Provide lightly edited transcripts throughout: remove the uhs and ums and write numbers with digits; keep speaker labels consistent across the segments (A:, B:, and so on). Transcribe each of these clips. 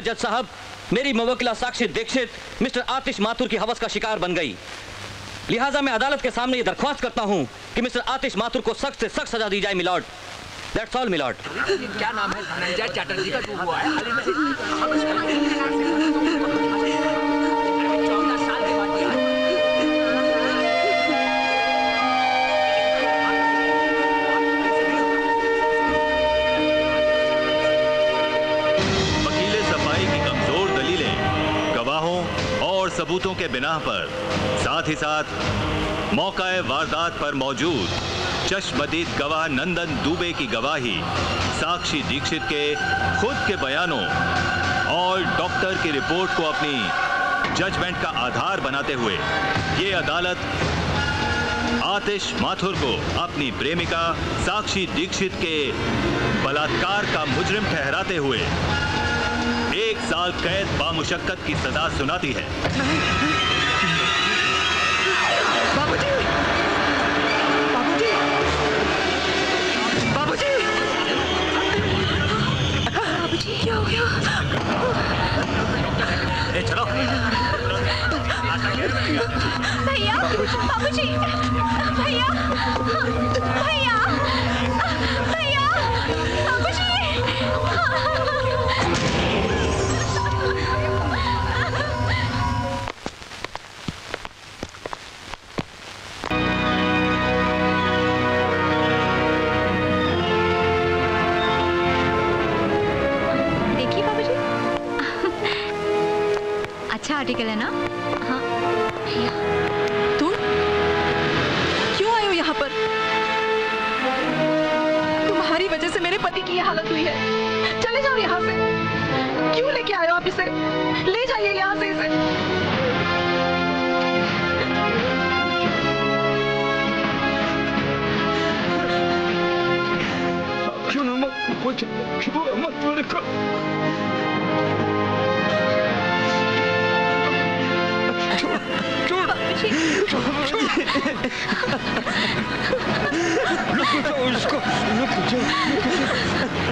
A: जज साहब, मेरी मुवक्किला साक्षी दीक्षित मिस्टर आतिश माथुर की हवस का शिकार बन गई। लिहाजा मैं अदालत के सामने ये दरख्वास्त करता हूं कि मिस्टर आतिश माथुर को सख्त से सख्त सजा दी जाए मिलॉर्ड। That's all milord.
B: क्या नाम है? धनंजय चटर्जी का हुआ है। 14 साल के बाद
C: सबूतों के बिना पर, साथ ही साथ मौका-ए वारदात पर मौजूद चश्मदीद गवाह नंदन दुबे की गवाही, साक्षी दीक्षित के खुद के बयानों और डॉक्टर की रिपोर्ट को अपनी जजमेंट का आधार बनाते हुए ये अदालत आतिश माथुर को अपनी प्रेमिका साक्षी दीक्षित के बलात्कार का मुजरिम ठहराते हुए 1 साल कैद बामुशक्कत की सजा सुनाती है।
B: बाबूजी! बाबूजी! बाबूजी! बाबूजी क्या हो गया?
C: चलो।
B: भैया! बाबूजी! भैया! भैया! भैया! बाबूजी!
D: देखिए बाबूजी, अच्छा आर्टिकल है ना? हाँ भैया।
E: तुम क्यों आए हो यहाँ पर? तुम्हारी वजह से मेरे पति की ये हालत हुई है। चले जाओ यहाँ से। क्यों लेके आए हो आप इसे? ले जाइए यहाँ से इसे।
F: क्यों ना मत मेरे को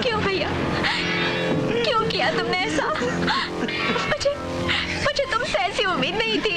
D: क्यों भैया, क्यों किया तुमने ऐसा? मुझे तुमसे ऐसी उम्मीद नहीं थी।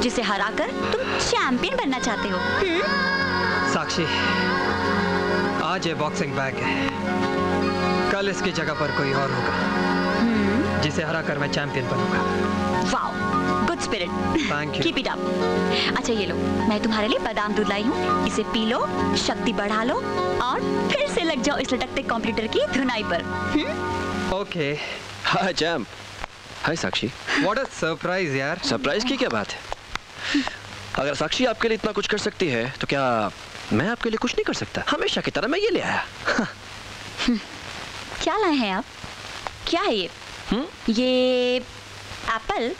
D: जिसे हराकर तुम चैंपियन बनना चाहते हो।
G: साक्षी, आज ये बॉक्सिंग बैग है, कल इसकी जगह पर कोई और होगा जिसे हराकर मैं चैंपियन बनूंगा।
D: Wow, good spirit.
G: Thank you.
D: Keep it up. अच्छा ये लो, मैं तुम्हारे लिए बादाम दूध लाई हूँ, इसे पी लो, शक्ति बढ़ा लो और फिर से लग जाओ इस लटकते कंप्यूटर की धुनाई पर।
G: Okay.
H: Hi champ. Hi Sakshi.
G: What a surprise यार।
H: सरप्राइज की क्या बात है? अगर साक्षी आपके लिए इतना कुछ कर सकती है तो क्या मैं आपके लिए कुछ नहीं कर सकता? हमेशा की तरह मैं ये ले आया।
D: क्या लाए हैं आप? क्या है ये? ये एप्पल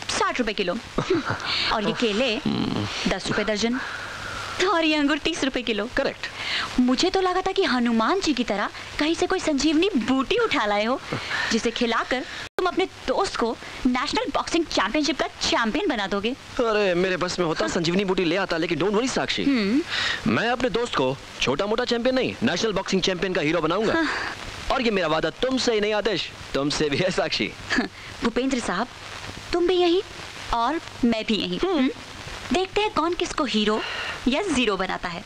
D: 60 रुपए किलो और ये केले 10 रुपए दर्जन और ये अंगूर 30 रुपए किलो।
H: करेक्ट।
D: मुझे तो लगा था कि हनुमान जी की तरह कहीं से कोई संजीवनी बूटी उठा लाए हो जिसे खिलाकर तुम अपने दोस्त को नेशनल बॉक्सिंग चैंपियनशिप का चैंपियन बना दोगे।
H: अरे मेरे बस में होता संजीवनी बूटी ले आता, लेकिन डोंट वरी साक्षी, मैं अपने दोस्त को छोटा मोटा चैंपियन नहीं, नेशनल बॉक्सिंग चैंपियन का हीरो बनाऊंगा। और ये मेरा वादा तुमसे ही नहीं आतिश, तुमसे भी है साक्षी।
D: भूपेंद्र साहब, तुम भी यही और मैं भी यही। देखते हैं कौन किसको हीरो या जीरो बनाता है।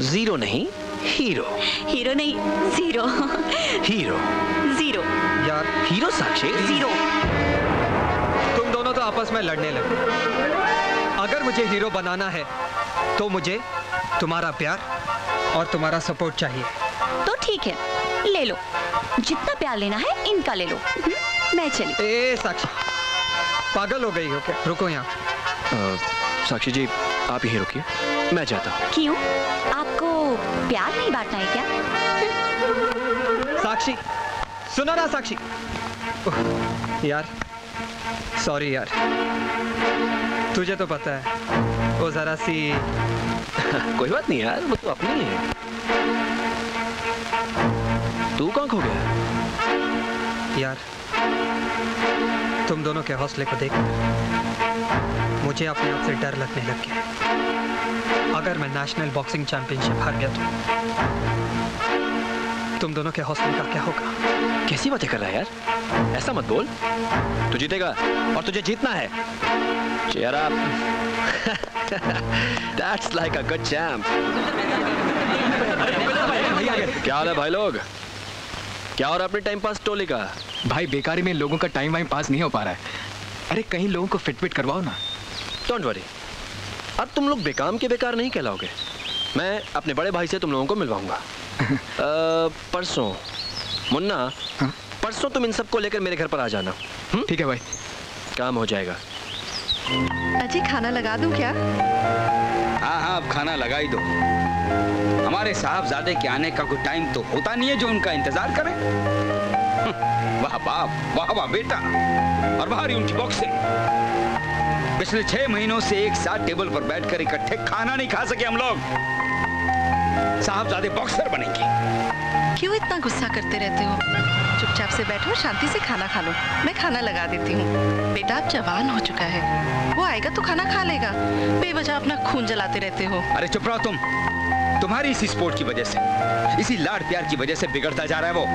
H: जीरो नहीं, हीरो।
D: हीरो नहीं, जीरो।
H: हीरो।
D: जीरो।
G: यार
H: हीरो साक्षी।
D: जीरो।
G: तुम दोनों तो आपस में लड़ने लगे। अगर मुझे हीरो बनाना है तो मुझे तुम्हारा प्यार और तुम्हारा सपोर्ट चाहिए।
D: तो ठीक है, ले लो, जितना प्यार लेना है इनका ले लो। मैं चली।
G: ए साक्षी, पागल हो गई हो क्या? रुको यहाँ।
H: साक्षी जी आप यहीं रुकिए, मैं जाता हूँ।
D: क्यों? आपको प्यार नहीं बांटना है क्या?
G: साक्षी सुनो ना साक्षी। यार सॉरी यार, तुझे तो पता है वो जरा सी
H: कोई बात नहीं यार, वो तो अपनी है। तू कहाँ खो गया?
G: यार तुम दोनों के हौसले को देख मुझे अपने आप से डर लगने लग गया। अगर मैं नेशनल बॉक्सिंग चैंपियनशिप हार गया तो तुम दोनों के हौसले का क्या होगा?
H: कैसी बातें कर रहा है यार, ऐसा मत बोल। तू जीतेगा और तुझे जीतना है। Cheer up. That's like a good champ. क्या हाल है भाई लोग? क्या हो रहा है अपने टाइम पास टोली का?
F: भाई बेकारी में लोगों का टाइम वाइम पास नहीं हो पा रहा है। अरे कहीं लोगों को फिट करवाओ ना।
H: डोंट वरी, अब तुम लोग बेकाम के बेकार नहीं कहलाओगे। मैं अपने बड़े भाई से तुम लोगों को मिलवाऊंगा। परसों मुन्ना, परसों तुम इन सबको लेकर मेरे घर पर आ जाना।
F: ठीक है भाई,
H: काम हो जाएगा।
E: अजी खाना लगा दूं क्या?
I: हाँ हाँ, अब खाना लगा ही दो। हमारे साहबजादे के आने का कोई टाइम तो होता नहीं है जो उनका इंतजार करें। वाह बाप, वाह वाह बेटा, और बाहर उनकी बॉक्सिंग। पिछले 6 महीनों से एक साथ टेबल पर बैठकर इकट्ठे खाना नहीं खा सके हम लोग। साहबजादे बॉक्सर बनेंगे।
E: क्यों इतना गुस्सा करते रहते हो? चुपचाप से बैठो, शांति से खाना खा लो। मैं खाना लगा देती हूँ। बेटा अब जवान हो चुका है, वो आएगा तो खाना खा लेगा। बेवजह अपना खून जलाते रहते हो।
I: अरे चुप रहो तुम। तुम्हारी इसी स्पोर्ट की वजह से, इसी लाड प्यार की वजह से बिगड़ता जा रहा है वो।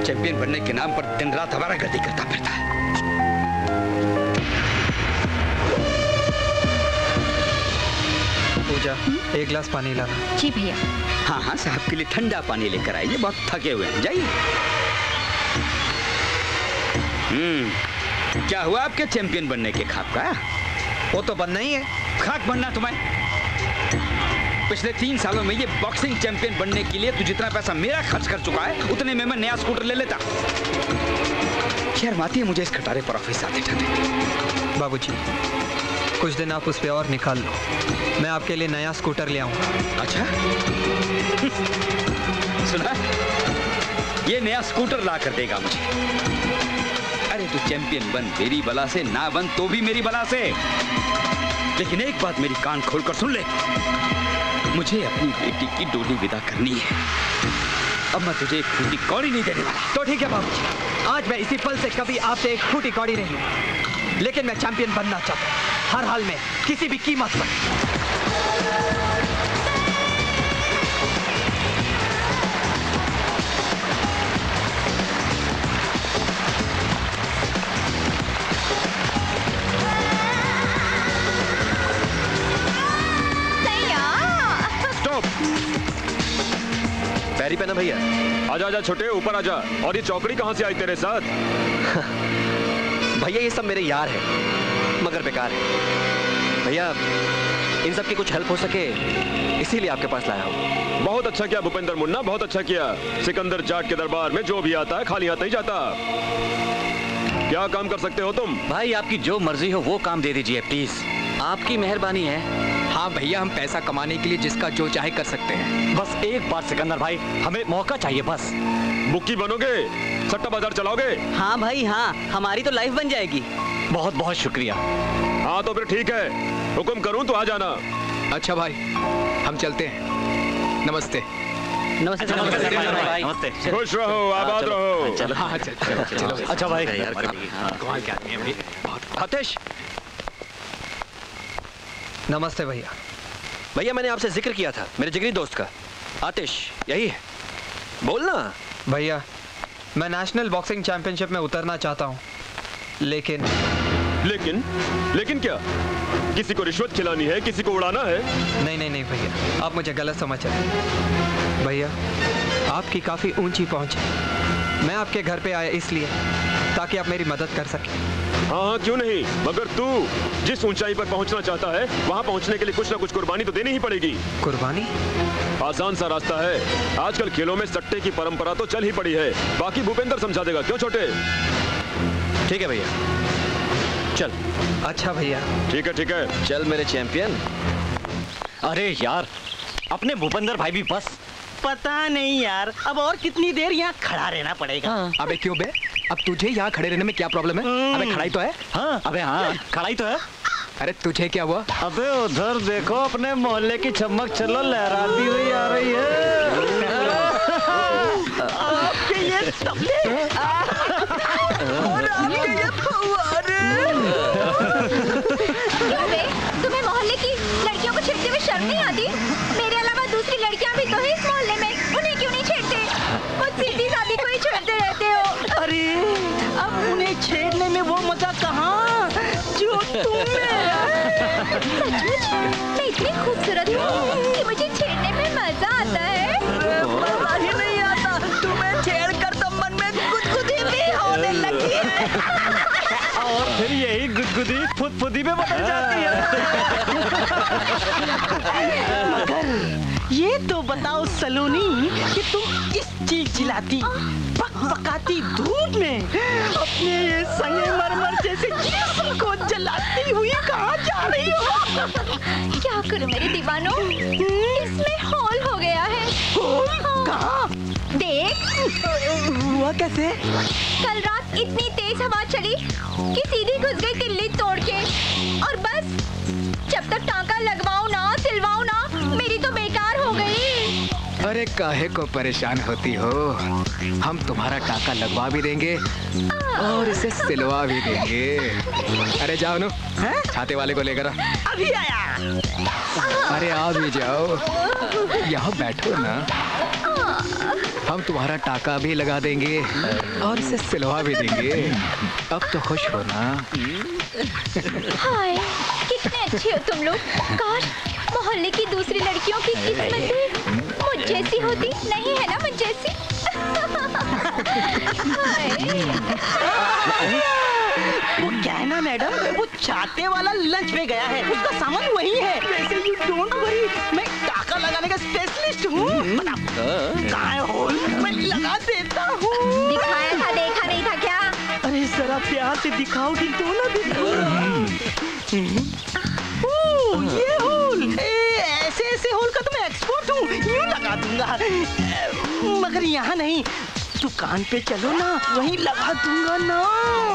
I: चैंपियन बनने के नाम पर दिन रात हमारा गति करता फिरता है।
G: पूजा, एक गिलास पानी लाना।
D: जी भैया।
I: हाँ हाँ, साहब के लिए ठंडा पानी लेकर आइए, बहुत थके हुए हैं। जाइए। क्या हुआ आपके चैंपियन बनने के ख्वाब का?
G: वो तो बनना ही है।
I: खाक बनना तुम्हें? पिछले 3 सालों में ये बॉक्सिंग चैंपियन बनने के लिए तू जितना पैसा मेरा खर्च कर चुका है, उतने में मैं नया स्कूटर ले लेता। शर्म आती है मुझे इस खटारे पर ऑफिस आते जाते।
G: बाबूजी, कुछ दिन आप उस पे और निकाल लो, मैं आपके लिए नया स्कूटर ले आऊंगा।
I: अच्छा सुना, ये नया स्कूटर ला कर देगा मुझे। अरे तू चैंपियन बन मेरी बला से, ना बन तो भी मेरी बला से। लेकिन एक बात मेरी कान खोलकर सुन ले, मुझे अपनी बेटी की डोली विदा करनी है। अब मैं तुझे एक फूटी कौड़ी नहीं देने वाला।
G: तो ठीक है बाबूजी, आज मैं इसी पल से कभी आपसे एक फूटी कौड़ी नहीं, लेकिन मैं चैंपियन बनना चाहता हूँ, हर हाल में, किसी भी कीमत पर।
H: पैरी पहना भैया।
J: आजा आजा छोटे, ऊपर आजा। और ये चौकड़ी कहाँ से आई तेरे साथ?
H: भैया ये सब मेरे यार हैं, मगर बेकार है। भैया इन सब की कुछ हेल्प हो सके इसीलिए आपके पास लाया हूँ।
J: बहुत अच्छा किया भूपेंद्र मुन्ना, बहुत अच्छा किया। सिकंदर जाट के दरबार में जो भी आता है खाली हाथ नहीं जाता। क्या काम कर सकते हो तुम?
A: भाई आपकी जो मर्जी हो वो काम दे दीजिए प्लीज।
H: आपकी मेहरबानी है।
F: हाँ भैया, हम पैसा कमाने के लिए जिसका जो चाहे कर सकते हैं।
A: बस एक बार सिकंदर भाई, हमें मौका चाहिए बस।
J: बुक्की बनोगे? सट्टा बाजार चलाओगे?
K: हाँ भाई हाँ, हमारी तो लाइफ बन जाएगी।
A: बहुत बहुत शुक्रिया।
J: हाँ तो फिर ठीक है, हुक्म करूँ तो आ जाना।
F: अच्छा भाई, हम चलते हैं। नमस्ते।
K: नमस्ते भाई।
A: नमस्ते।
J: खुश रहो, आबाद रहो।
F: चलो हाँ चलो।
A: अच्छा भाई।
F: कमाल के आदमी है भाई।
H: आतिश।
G: नमस्ते भैया।
H: भैया मैंने आपसे जिक्र किया था मेरे जिगरी दोस्त का। आतिश यही है, बोलना।
G: भैया मैं नेशनल बॉक्सिंग चैंपियनशिप में उतरना चाहता हूँ, लेकिन
J: लेकिन क्या? किसी को रिश्वत खिलानी है, किसी को उड़ाना है?
G: नहीं भैया, आप मुझे गलत समझ रहे हैं। भैया आपकी काफ़ी ऊंची पहुंच है। मैं आपके घर पे आया इसलिए ताकि आप मेरी मदद कर सकें।
J: हाँ क्यों नहीं, मगर तू जिस ऊंचाई पर पहुंचना चाहता है वहाँ पहुंचने के लिए कुछ ना कुछ कुर्बानी तो देनी ही पड़ेगी।
G: कुर्बानी?
J: आसान सा रास्ता है। आजकल खेलों में सट्टे की परंपरा तो चल ही पड़ी है, बाकी भूपेंद्र समझा देगा। क्यों छोटे?
H: ठीक है भैया, चल।
G: अच्छा भैया।
J: ठीक है
H: चल मेरे चैंपियन।
A: अरे यार, अपने भूपेंद्र भाई भी बस।
K: पता नहीं यार, अब और कितनी देर यहाँ खड़ा रहना पड़ेगा।
F: अबे क्यों बे? अब तुझे यहाँ खड़े रहने में क्या प्रॉब्लम है? अबे खड़ाई तो है।
A: हाँ, अबे हाँ, खड़ाई तो है।
F: अरे तुझे क्या हुआ?
A: अबे उधर देखो, अपने मोहल्ले की चमक चलो लहराती हुई आ रही है।
K: आपके ये तबले और आपके ये फव्वारे।
B: क्यों बे? तुम्हें मोहल्ले की लड़कियों को छेड़ते हुए शर्म नहीं आती? मेरे अलावा दूसरी लड़कियां भी तो है इस मोहल्ले में, उन्हें क्यों नहीं छेड़ते? वो सीधी सादी को ही छेड़ते रहते हो।
K: अरे अब उन्हें छेड़ने में वो मजा कहाँ जो तुम्हें।
B: सचमुच मैं इतनी खूबसूरत हूँ कि मुझे छेड़ने में मजा आता है।
K: मजा ही नहीं आता, तुम्हें छेड़ कर तो मन में गुदगुदी भी होने लगी है।
A: और फिर यही गुदगुदी फुदफुदी में बदल जाती है।
K: मगर ये तो बताओ सलोनी कि तुम इस चिलचिलाती पकपकाती धूप में अपने ये संगमरमर जैसे जिस्म को जलाती हुई कहाँ जा रही हो?
B: क्या करूं मेरे दीवानों, इसमें होल हो गया है।
K: होल? कहाँ?
B: देख।
K: हुआ कैसे?
B: कल रात इतनी तेज हवा चली कि सीधी घुस गई किल्ली तोड़ के, और बस जब तक टांका लगवाऊं ना सिलवाऊं ना, मेरी तो बेकार हो गई।
F: अरे काहे को परेशान होती हो? हम तुम्हारा टाका लगवा भी देंगे और इसे सिलवा भी देंगे। अरे जाओ नो, छाते वाले को लेकर
K: अभी आया।
F: अरे आ भी जाओ, यहाँ बैठो ना। हम तुम्हारा टाका भी लगा देंगे और इसे सिलवा भी देंगे। अब तो खुश हो ना?
B: हाय कितने अच्छे हो तुम लोग। काश मोहल्ले की दूसरी लड़कियों की किस्मत भी मुझ जैसी होती। नहीं है ना मुझ जैसी?
K: वो क्या है ना मैडम, वो छाते वाला लंच पे गया है, उसका सामान वही है। वैसे यू डोंट वरी, मैं टाका लगाने का स्पेशलिस्ट हूँ। कहाँ है होल? मैं लगा देता हूँ।
B: दिखाया था, देखा नहीं था क्या?
K: अरे जरा प्यार से दिखाओगी तो ना ये होल। ऐसे ऐसे होल का तो मैं एक्सपर्ट हूँ, यूँ लगा दूंगा। मगर यहाँ नहीं, दुकान पे चलो ना, वहीं लगा दूंगा ना।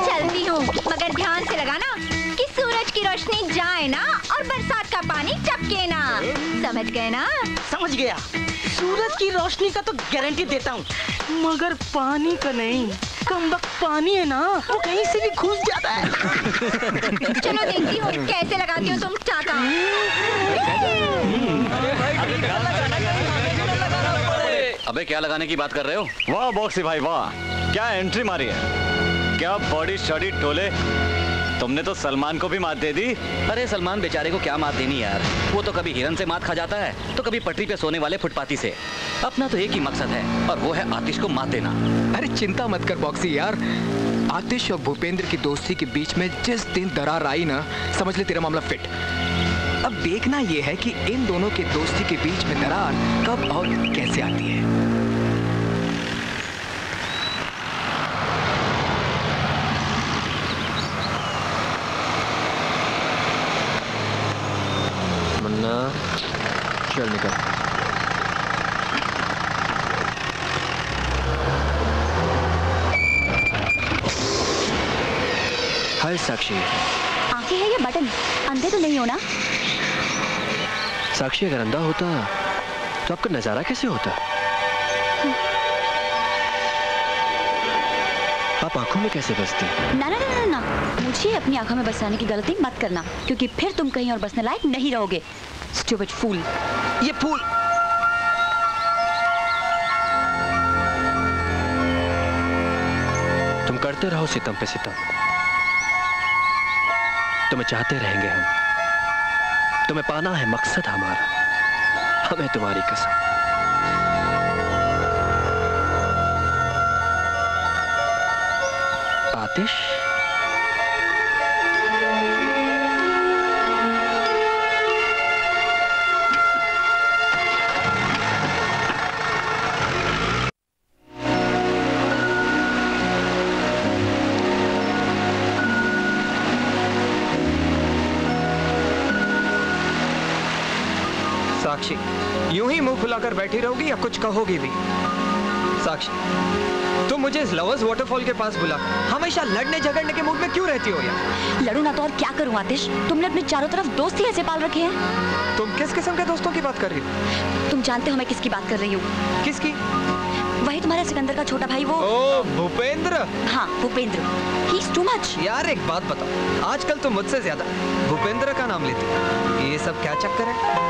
B: चलती हूँ, मगर ध्यान से लगाना कि सूरज की रोशनी जाए ना और बरसात का पानी टपके ना। समझ गए ना?
K: समझ गया। सूरज की रोशनी का तो गारंटी देता हूँ, मगर पानी का नहीं। कमबख्त पानी है ना, वो कहीं से भी घुस जाता है।
B: चलो देखती हूँ कैसे लगाती हो तुम टाका।
A: अबे क्या लगाने की बात कर रहे हो? वाह बॉक्सी भाई वाह, क्या एंट्री मारी है, क्या बॉडी शॉडी टोले। तुमने तो सलमान को भी मात दे दी।
L: अरे सलमान बेचारे को क्या मात देनी यार, वो तो कभी हिरन से मात खा जाता है तो कभी पटरी पे सोने वाले फुटपाती से। अपना तो एक ही मकसद है और वो है आतिश को मात देना।
F: अरे चिंता मत कर बॉक्सी यार, आतिश और भूपेंद्र की दोस्ती के बीच में जिस दिन दरार आई ना, समझ ले तेरा मामला फिट। अब देखना यह है कि इन दोनों के दोस्ती के बीच में दरार कब और कैसे आती है।
H: मुन्ना, चल निकल। हाय साक्षी।
D: आंखें है या बटन? अंधे तो नहीं हो ना?
H: साक्षी अगर अंधा होता तो आपका नजारा कैसे होता? आप आंखों में कैसे बसती?
D: ना ना ना ना, मुझे अपनी आंखों में बसाने की गलती मत करना, क्योंकि फिर तुम कहीं और बसने लायक नहीं रहोगे। स्टूपिड फूल।
H: ये फूल तुम करते रहो सितम पे सितम, तुम्हें चाहते रहेंगे हम, तुम्हें पाना है मकसद हमारा, हमें तुम्हारी कसम। आतिश,
F: साक्षी, यूं ही मुंह फुलाकर बैठी रहोगी या कुछ कहोगी भी? साक्षी, तुम मुझे इस लवर्स वाटरफॉल के पास बुला हमेशा लड़ने झगड़ने के मूड में क्यों रहती हो यार?
D: लड़ू ना तो और क्या करूं आतिश? तुमने अपने चारों तरफ दोस्त ही ऐसे पाल रखे हैं।
F: तुम किस किस्म के दोस्तों की बात कर रही हो?
D: तुम जानते हो मैं किसकी बात कर रही हूँ?
F: किसकी?
D: वही तुम्हारे सिकंदर का छोटा भाई, वो
F: ओ भूपेंद्र।
D: हाँ Bhupendra, he is too much.
F: यार एक बात बताओ, आजकल तुम मुझसे ज्यादा भूपेंद्र का नाम लेती हो, ये सब क्या चक्कर है?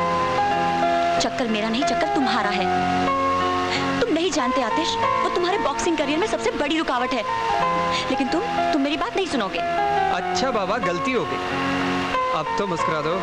D: चक्कर मेरा नहीं, चक्कर तुम्हारा है। तुम नहीं जानते आतिश, वो तुम्हारे बॉक्सिंग करियर में सबसे बड़ी रुकावट है, लेकिन तुम मेरी बात नहीं सुनोगे।
F: अच्छा बाबा, गलती हो गई, अब तो मुस्कुरा दो।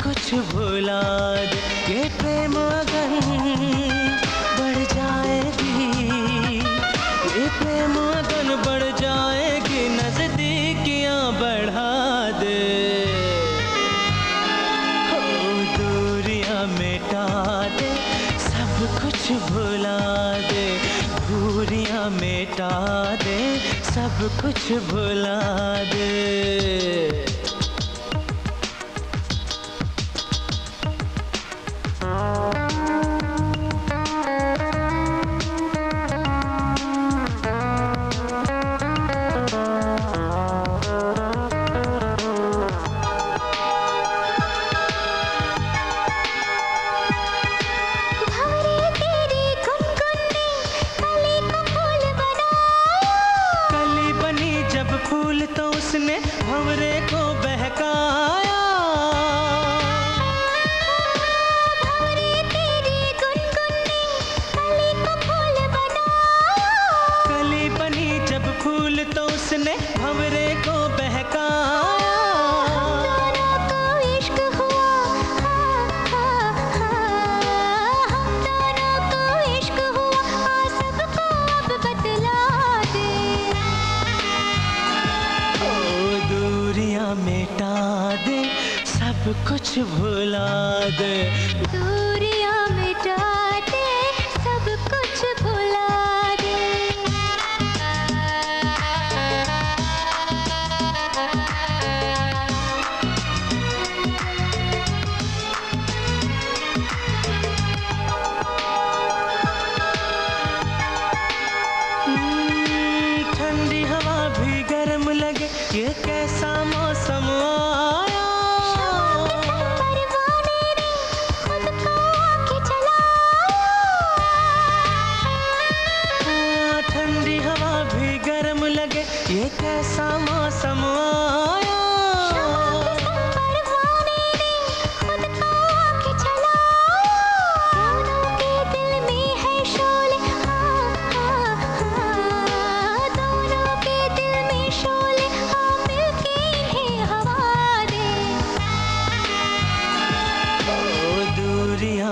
K: कुछ भुला दे, ये प्रेम अगर बढ़ जाएगी, ये प्रेम अगर बढ़ जाएगी, नजदीकियां बढ़ा दे, हो दूरियां मिटा दे, सब कुछ भुला दे, दूरियां मिटा दे, सब कुछ भुला दे। कुछ भुला दे, दूरियां मिटा दे, सब कुछ भुला दे। कैसा मौसम आया, ठंडी हवा भी गर्म लगे, ये कैसा मौसम आया।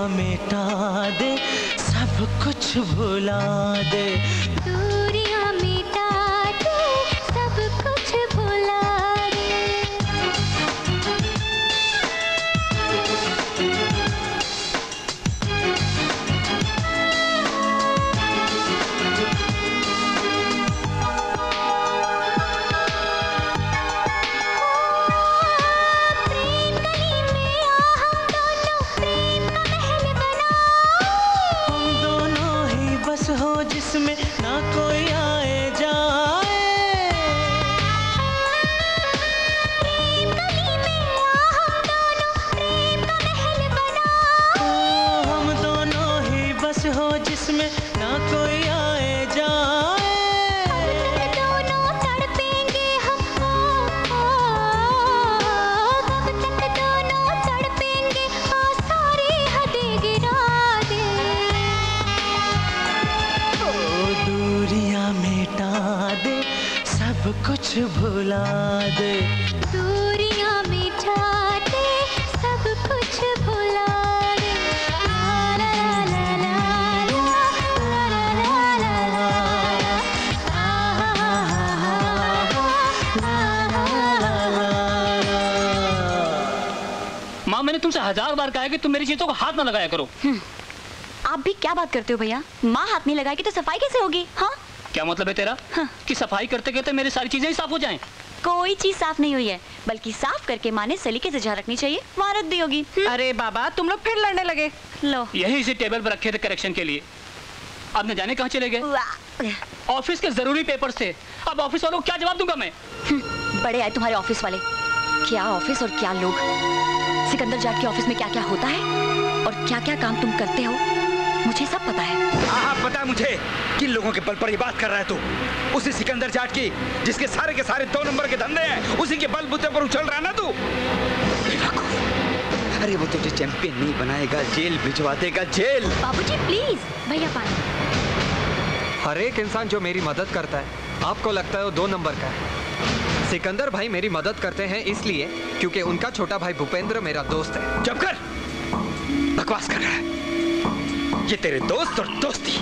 K: मिटा दे सब कुछ भुला दे,
B: दूरियां मिटा दे सब कुछ भुला दे।
K: हो जिसमें ना कोई आए जाए, हम दोनों ही बस हो जिसमें ना कोई आए जाए।
B: दोनों तड़पेंगे हम, कब तक दोनों तड़पेंगे, सारी हदें गिरा दे।
K: दूरियां मिटा दे सब कुछ भुला दे,
B: दूरियां मिटा दे सब कुछ भुला दे। ला ला ला ला
M: माँ, मैंने तुमसे 1000 बार कहा है कि तुम मेरी चीजों को हाथ ना लगाया करो।
D: आप भी क्या बात करते हो भैया? माँ हाथ नहीं लगाएगी तो सफाई कैसे होगी? हाँ,
M: क्या मतलब है तेरा? हाँ। कि सफाई करते करते मेरी सारी चीजें ही साफ हो जाएं?
D: कोई चीज साफ नहीं हुई है, बल्कि साफ करके माँ ने सलीके से जहाँ रखनी चाहिए वहाँ रख दी होगी।
E: अरे बाबा, तुम लोग फिर लड़ने लगे।
D: लो,
M: यही इसी टेबल पर रखे थे करेक्शन के लिए। अब न जाने कहाँ चले गए। ऑफिस के जरूरी पेपर्स थे, अब ऑफिस वालों को क्या जवाब दूंगा मैं?
D: बड़े आए तुम्हारे ऑफिस वाले। क्या ऑफिस और क्या लोग। सिकंदर जाट के ऑफिस में क्या क्या होता है और क्या क्या काम तुम करते हो, मुझे सब पता है।
I: हाँ, पता है मुझे किन लोगों के बल पर ये बात कर रहा है तू। उसी सिकंदर जाट की, जिसके सारे के सारे 2 नंबर के धंधे हैं, उसी के बल बुते पर उछल रहा है ना तू। अरे वो तुझे चैंपियन नहीं बनाएगा, जेल भिजवा देगा, जेल।
D: बाबूजी प्लीज, भैया पानी।
G: हर एक इंसान जो मेरी मदद करता है, आपको लगता है वो 2 नंबर का है। सिकंदर भाई मेरी मदद करते हैं इसलिए क्योंकि उनका छोटा भाई भूपेंद्र मेरा दोस्त है।
I: चुप कर, बकवास कर रहा है। ये तेरे दोस्त और दोस्ती।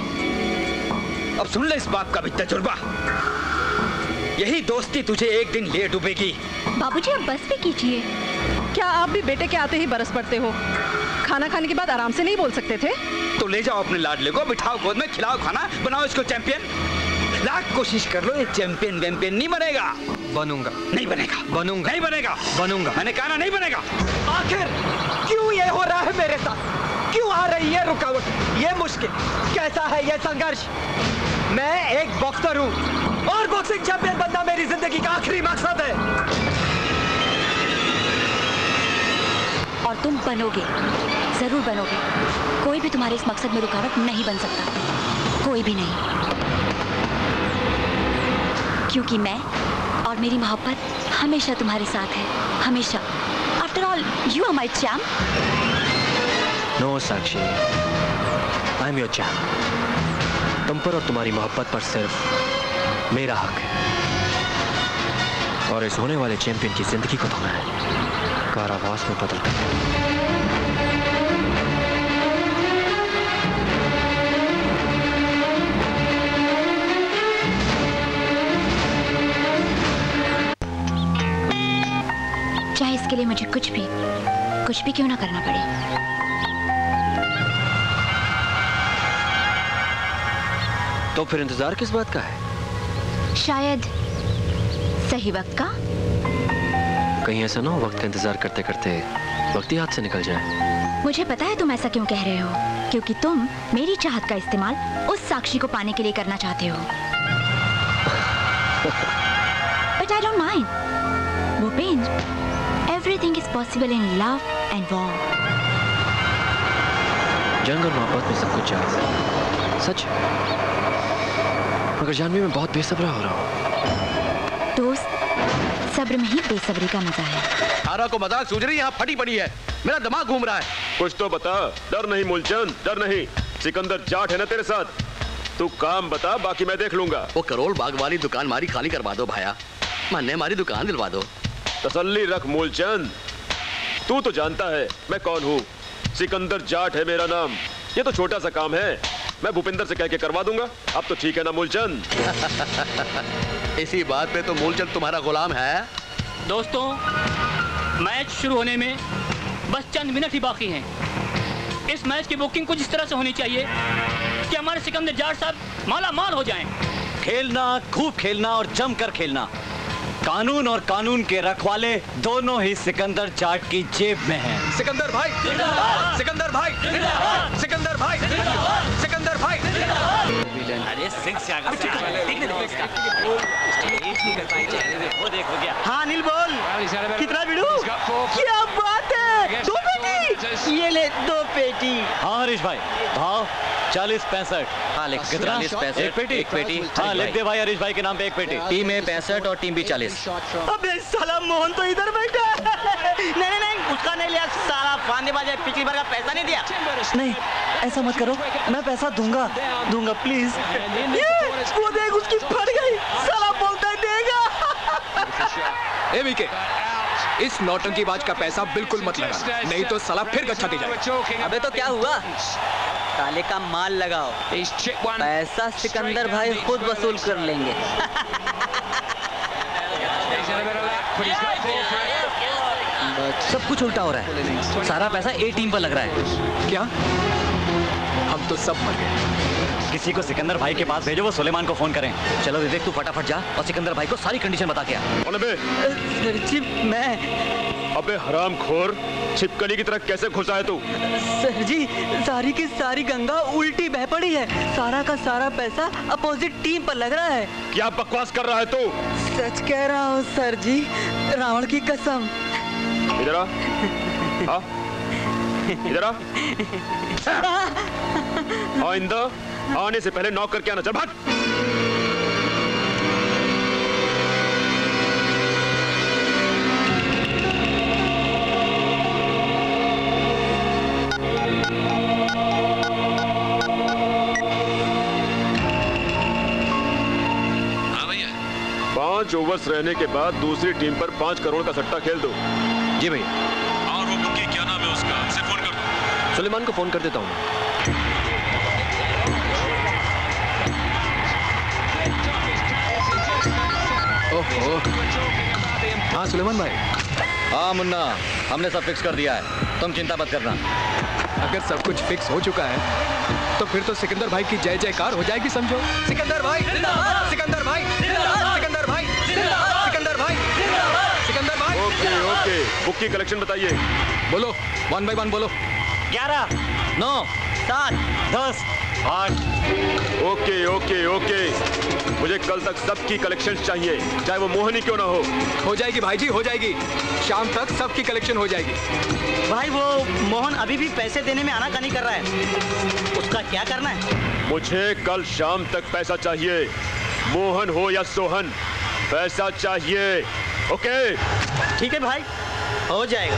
I: अब सुन ले इस बाप का भी तजुर्बा। यही दोस्ती तुझे एक दिन ले डूबेगी।
D: बाबूजी आप बस भी कीजिए।
E: क्या आप भी बेटे के आते ही बरस पड़ते हो? खाना खाने के बाद आराम से नहीं बोल सकते थे?
I: तो ले जाओ अपने लाडले को, बिठाओ गोद में, खिलाओ खाना, बनाओ इसको चैंपियन। लाख कोशिश कर लो, ये चैंपियन वैम्पियन नहीं बनेगा।
G: बनूंगा।
I: नहीं बनेगा।
G: बनूंगा।
I: नहीं बनेगा।
G: बनूंगा।
I: मैंने कहा ना, नहीं बनेगा।
F: आखिर क्यों ये हो रहा है मेरे साथ? क्यों आ रही है रुकावट, ये मुश्किल? कैसा है ये संघर्ष? मैं एक बॉक्सर हूँ और बॉक्सिंग चैंपियन बनना मेरी जिंदगी का आखिरी मकसद है।
D: और तुम बनोगे, जरूर बनोगे। कोई भी तुम्हारे इस मकसद में रुकावट नहीं बन सकता, कोई भी नहीं। क्योंकि मैं और मेरी मोहब्बत हमेशा तुम्हारे साथ है, हमेशा। After all you are my champ.
H: No Sakshi, I am your champ. तुम पर और तुम्हारी मोहब्बत पर सिर्फ मेरा हक है, और इस होने वाले चैंपियन की जिंदगी को तो मैं कारावास में बदल कर
D: चाहे इसके लिए मुझे कुछ भी क्यों ना करना पड़े।
H: तो फिर इंतजार किस बात का है?
D: शायद सही वक्त का।
H: कहीं ऐसा ना हो वक्त का इंतजार करते करते वक्त ही हाथ से निकल जाए।
D: मुझे पता है तुम ऐसा क्यों कह रहे हो, क्योंकि तुम मेरी चाहत का इस्तेमाल उस साक्षी को पाने के लिए करना चाहते हो। But I don't mind.
B: Change. Everything is possible in love and war.
H: जंग और मोहब्बत में सब कुछ जायज है, सच। मगर जानवी मैं बहुत बेसब्रा हो रहा हूँ।
B: दोस्त, सब्र में ही बेसब्री का मजा है।
H: तारा को मजाक सूझ रही, यहाँ फटी पड़ी है, मेरा दिमाग घूम रहा है।
J: कुछ तो बता। डर नहीं मूलचंद, डर नहीं। सिकंदर जाट है ना तेरे साथ? तू काम बता, बाकी मैं देख लूंगा।
H: वो करोल बाग वाली दुकान मारी खाली करवा दो भाया, मन्ने हमारी दुकान दिलवा दो।
J: तसल्ली रख मूलचंद, तू तो जानता है मैं कौन हूँ। सिकंदर जाट है मेरा नाम। ये तो छोटा सा काम है, मैं भूपेंद्र से कह के करवा दूंगा। अब तो ठीक है ना मूलचंद?
H: इसी बात पे तो मूलचंद तुम्हारा गुलाम है।
M: दोस्तों, मैच शुरू होने में बस चंद मिनट ही बाकी हैं। इस मैच की बुकिंग कुछ इस तरह से होनी चाहिए कि हमारे सिकंदर जाट साहब माला माल हो जाएं।
A: खेलना, खूब खेलना और जमकर खेलना। कानून और कानून के रखवाले दोनों ही सिकंदर जाट की जेब में हैं।
F: सिकंदर भाई, सिकंदर भाई, सिकंदर भाई, सिकंदर भाई।
A: अरे सिंह से आगे वो देखो गया।
K: हाँ नील बोल, कितना बिड़ू? क्या बात है, 2 पेटी। ये ले 2 पेटी।
A: हाँ हरीश भाई, भाव 40-65।
L: हाँ लिख।
A: कितना?
L: 40-65।
A: एक पेटी?
L: एक पेटी।
A: हाँ लिख दे भाई, हरीश भाई के नाम पे एक पेटी।
L: टीम में 65 और टीम भी 40।
K: अबे साला मोहन तो इधर बैठा है। नहीं, उसका नहीं लिया साला फांदेबाज है, पिछली बार का पैसा नहीं दिया।
A: नहीं, ऐसा मत करो, मैं पैसा दूंगा प्लीज।
K: वो देख, उसकी फट गई। साला बोलता है देगा।
F: ए वीके, इस नौटंकीबाज का पैसा बिल्कुल मत लगा, नहीं तो साला फिर गच्छा दे जाएगा।
K: अबे तो क्या हुआ? काले का माल लगाओ, पैसा सिकंदर भाई खुद वसूल कर लेंगे।
A: सब कुछ उल्टा हो रहा है, सारा पैसा ए टीम पर लग रहा है।
F: क्या? हम तो सब मर गए।
A: किसी को सिकंदर भाई के पास भेजो, वो सुलेमान को फोन करें। चलो विवेक, तू फटाफट जा और सिकंदर भाई को सारी कंडीशन बता के आ।
K: मैं
J: अबे हरामखोर, छिपकली की तरह कैसे घुसा है तू?
K: सर जी, सारी की सारी गंगा उल्टी बह पड़ी है। सारा का सारा पैसा अपोजिट टीम पर लग रहा है।
J: क्या बकवास कर रहा है तू?
K: सच कह रहा हूँ सर जी, रावण की कसम।
J: इधर आ। इधर आ। आइंदा आने से पहले नॉक करके आना। चल भाग।
H: हाँ भैया।
J: 5 ओवर्स रहने के बाद दूसरी टीम पर 5 करोड़ का सट्टा खेल दो।
H: जी भैया।
J: और वो बुकी क्या नाम है उसका, उसे फोन कर दो।
H: सुलेमान को फोन कर देता हूँ।
F: ओहो। हाँ सुलेमान भाई।
A: हाँ मुन्ना, हमने सब फिक्स कर दिया है, तुम चिंता मत करना।
F: अगर सब कुछ फिक्स हो चुका है तो फिर तो सिकंदर भाई की जय जयकार हो जाएगी, समझो। सिकंदर भाई, सिकंदर भाई, सिकंदर भाई, सिकंदर भाई, सिकंदर भाई।
J: ओके, बुक की कलेक्शन बताइए।
F: बोलो, 1 by 1 बोलो।
K: 11,
A: 9,
K: 7,
A: 10, 8।
J: ओके। मुझे कल तक सबकी कलेक्शन चाहिए, चाहे वो मोहनी क्यों ना
F: हो जाएगी भाई जी, हो जाएगी। शाम तक सबकी कलेक्शन हो जाएगी।
K: भाई वो मोहन अभी भी पैसे देने में आनाकानी कर रहा है, उसका क्या करना है?
J: मुझे कल शाम तक पैसा चाहिए, मोहन हो या सोहन, पैसा चाहिए। ओके
K: ठीक है भाई, हो जाएगा।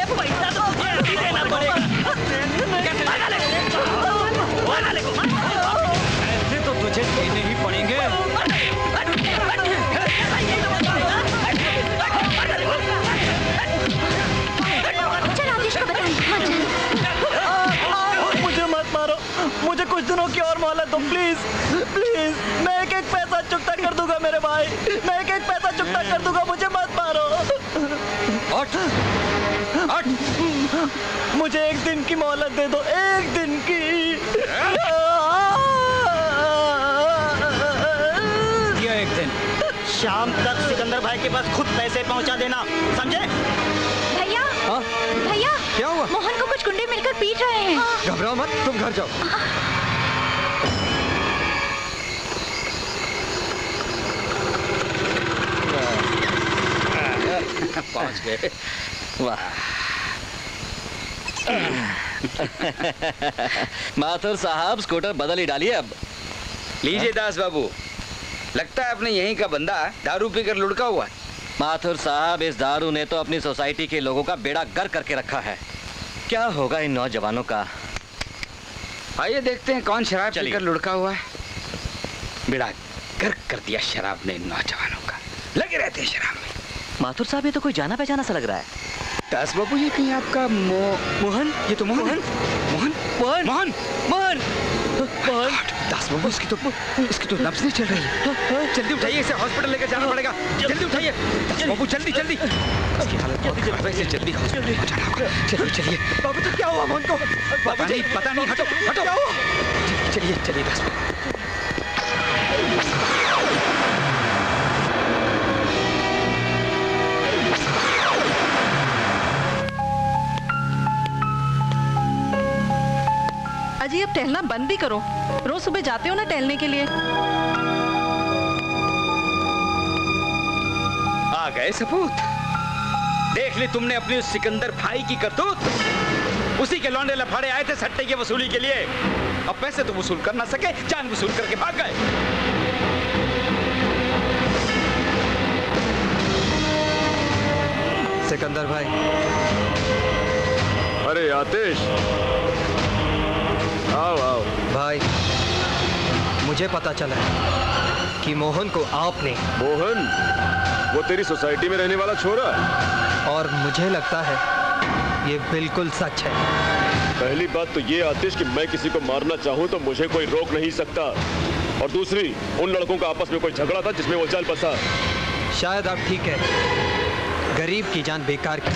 K: पैसा तो देना पड़ेगा।
A: ऐसे तो तुझे देने ही पड़ेंगे।
B: चल आतिश को बताएं।
K: मुझे मत मारो, मुझे कुछ दिनों की और मोहलत दो प्लीज। मैं एक पैसा चुकता कर दूंगा मेरे भाई, मैं एक पैसा चुकता कर दूंगा, मुझे मत मारो। मुझे 1 दिन की मोहलत दे दो, 1 दिन की।
A: ये 1 दिन।
K: शाम तक सिकंदर भाई के पास खुद पैसे पहुंचा देना, समझे?
B: भैया, भैया,
F: क्या हुआ?
B: मोहन को कुछ गुंडे मिलकर पीट रहे हैं।
F: घबराओ मत, तुम घर जाओ।
I: पहुंच गए।
A: वाह। माथुर साहब स्कूटर बदल ही डालिए अब।
I: लीजिए दास बाबू, लगता है अपने यहीं का बंदा दारू पीकर लुढ़का हुआ।
A: माथुर साहब, इस दारू ने तो अपनी सोसाइटी के लोगों का बेड़ा गर्क करके रखा है। क्या होगा इन नौजवानों का?
I: आइए देखते हैं कौन शराब पीकर लुढ़का हुआ है। बेड़ा गर्क कर दिया शराब ने इन नौजवानों का, लगे रहते हैं शराब में।
A: माथुर साहब, ये तो कोई जाना पहचाना सा लग रहा है।
I: दास बाबू, ये कहीं आपका मोहन? ये तो मोहन है। मोहन मोहन मोहन मोहन मोहन। दास बाबू, इसकी तो नब्ज नहीं चल रही है। जल्दी उठाइए, इसे हॉस्पिटल लेकर जाना पड़ेगा। जल्दी उठाइए दास बाबू, जल्दी जल्दी। इसकी हालत बहुत खराब है, इसे जल्दी हॉस्पिटल पहुंचाना होगा। चलिए चलिए। बाबू तो क्या हुआ मोहन को? पता नहीं, हटो हटो। चलिए चलिए दास बाबू।
E: अजी, अब टहलना बंद भी करो। रोज सुबह जाते हो ना टहलने के लिए।
I: आ गए सपूत। देख ली तुमने अपने उस सिकंदर भाई की करतूत। उसी के लौंडे लफाड़े आए थे सट्टे की वसूली के लिए। अब पैसे तो वसूल कर ना सके, जान वसूल करके भाग गए।
G: सिकंदर भाई।
J: अरे आतिश, आओ आओ।
G: भाई, मुझे पता चला कि मोहन को आपने।
J: मोहन? वो तेरी सोसाइटी में रहने वाला छोरा?
G: और मुझे लगता है ये बिल्कुल सच है।
J: पहली बात तो ये आतिश कि मैं किसी को मारना चाहूँ तो मुझे कोई रोक नहीं सकता, और दूसरी, उन लड़कों का आपस में कोई झगड़ा था जिसमें वो चल बसा।
G: शायद आप ठीक है, गरीब की जान बेकार की।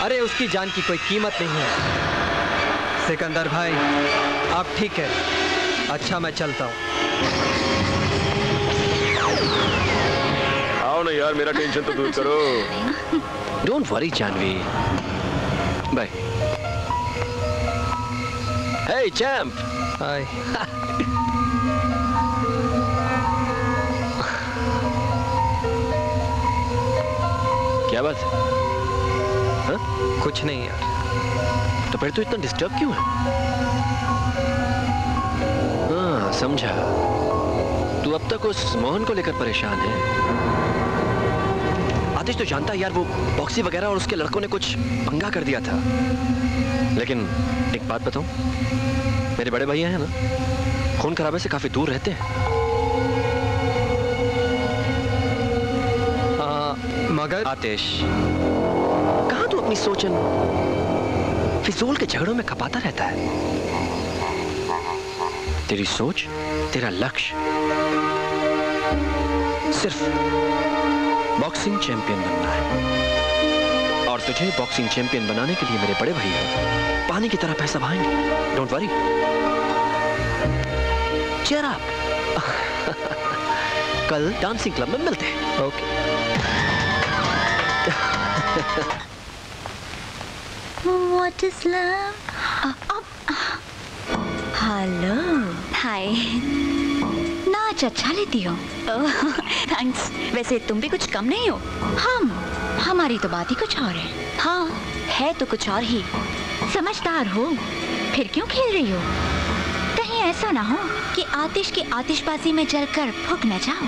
G: अरे उसकी जान की कोई कीमत नहीं है। सिकंदर भाई, आप ठीक है। अच्छा, मैं चलता हूँ।
J: आओ ना यार, मेरा टेंशन तो दूर करो।
H: Don't worry Janvi. Bye. Hey champ.
G: Hi.
H: क्या बात? हाँ?
G: कुछ नहीं यार।
H: तो फिर तो इतना डिस्टर्ब क्यों है? हाँ, समझा। तू अब तक उस मोहन को लेकर परेशान है। आतिश तो जानता है यार, वो बॉक्सी वगैरह और उसके लड़कों ने कुछ पंगा कर दिया था। लेकिन एक बात बताऊं, मेरे बड़े भैया हैं ना, खून खराबे से काफी दूर रहते हैं।
G: मगर
H: आतिश, कहाँ तू अपनी सोचन फिजूल के झगड़ों में खपाता रहता है? तेरी सोच, तेरा लक्ष्य सिर्फ बॉक्सिंग चैंपियन बनना है, और तुझे बॉक्सिंग चैंपियन बनाने के लिए मेरे बड़े भैया पानी की तरह पैसा बहाएंगे। Don't worry, cheer up. कल डांसिंग क्लब में मिलते हैं।
G: Okay.
D: What is love? Hello. Hi. नाच अच्छा लेती हो। थैंक्स। वैसे तुम भी कुछ कम नहीं हो। हमारी तो बात ही कुछ और है। हाँ, है तो कुछ और ही। समझदार हो, फिर क्यों खेल रही हो? कहीं ऐसा ना हो कि आतिश की आतिशबाजी में जलकर फूक न जाओ।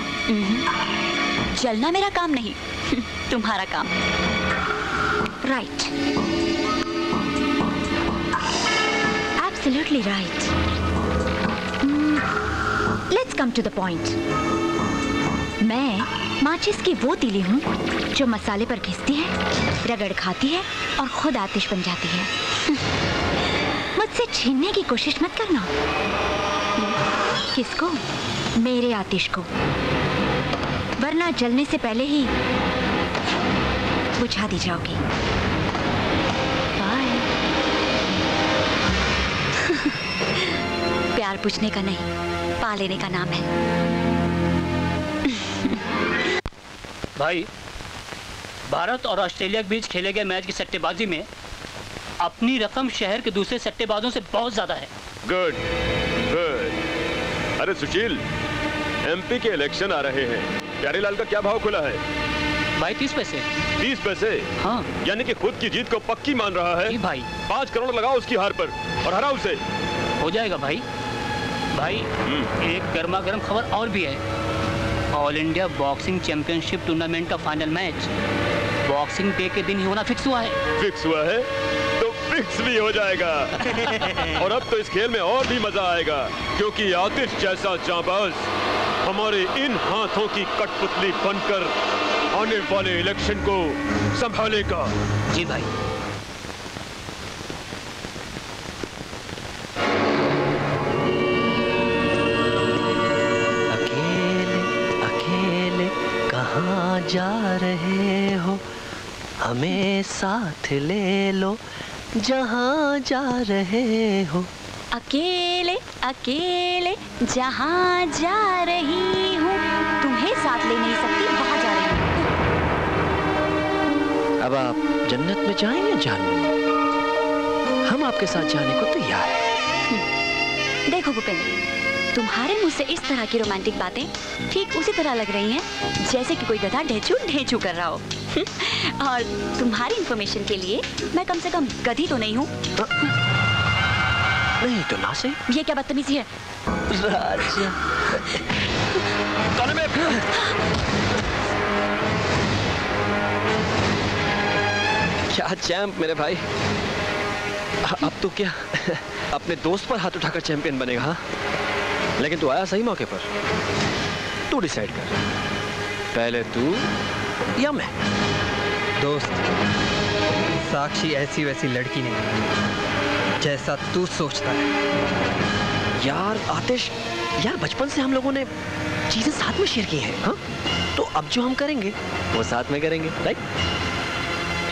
D: जलना मेरा काम नहीं, तुम्हारा काम। Right. Absolutely right. Let's come to the point. मैं माचिस की वो तीली हूँ जो मसाले पर घिसती है, रगड़ खाती है और खुद आतिश बन जाती है। मुझसे छीनने की कोशिश मत करना। किसको? मेरे आतिश को, वरना जलने से पहले ही बुझा दी जाओगी। बाय। प्यार पूछने का नहीं, पा लेने का नाम है।
M: भाई, भारत और ऑस्ट्रेलिया के बीच खेले गए मैच की सट्टेबाजी में अपनी रकम शहर के दूसरे सट्टेबाजों से बहुत ज्यादा है।
J: Good good. अरे सुशील, एमपी के इलेक्शन आ रहे हैं, प्यारेलाल का क्या भाव खुला है?
M: भाई 30 पैसे।
J: 30 पैसे?
M: हाँ।
J: यानी कि खुद की जीत को पक्की मान रहा है?
M: भाई
J: 5 करोड़ लगाओ उसकी हार पर और हराओ उसे।
M: हो जाएगा भाई। भाई एक गर्मा गर्म खबर और भी है। All India boxing championship tournament का फाइनल मैच बॉक्सिंग डे के दिन ही होना फिक्स हुआ है।
J: फिक्स हुआ है तो फिक्स भी हो जाएगा। और अब तो इस खेल में और भी मजा आएगा, क्योंकि आतिश जैसा जांबाज हमारे इन हाथों की कठपुतली बनकर आने वाले इलेक्शन को संभालेगा।
M: जी भाई।
N: अकेले अकेले कहाँ जा रहे हो, हमें साथ ले लो जहाँ जा रहे हो।
D: अकेले अकेले जहाँ जा रही हूँ, तुम्हें साथ ले नहीं सकती, वहाँ जा रही हूँ।
N: अब आप जन्नत में जाएंगे जानू, हम आपके साथ जाने को तैयार हैं।
D: देखो भूपेंद्र, तुम्हारे मुंह से इस तरह की रोमांटिक बातें ठीक उसी तरह लग रही हैं जैसे कि कोई गधा ढेचू ढेचू कर रहा हो। और तुम्हारी इंफॉर्मेशन के लिए मैं कम से कम गधी तो नहीं हूँ।
N: नहीं तो ना सही।
D: ये क्या बदतमीजी है?
N: राजा क्या चैंप मेरे भाई। अब तो क्या अपने दोस्त पर हाथ उठाकर चैंपियन बनेगा? हाँ, लेकिन तू आया सही मौके पर। तू डिसाइड कर, पहले तू या मैं।
G: दोस्त, साक्षी ऐसी वैसी लड़की नहीं जैसा तू सोचता है।
N: यार आतिश, यार बचपन से हम लोगों ने चीजें साथ में शेयर की हैं। हाँ, तो अब जो हम करेंगे वो साथ में करेंगे, राइट?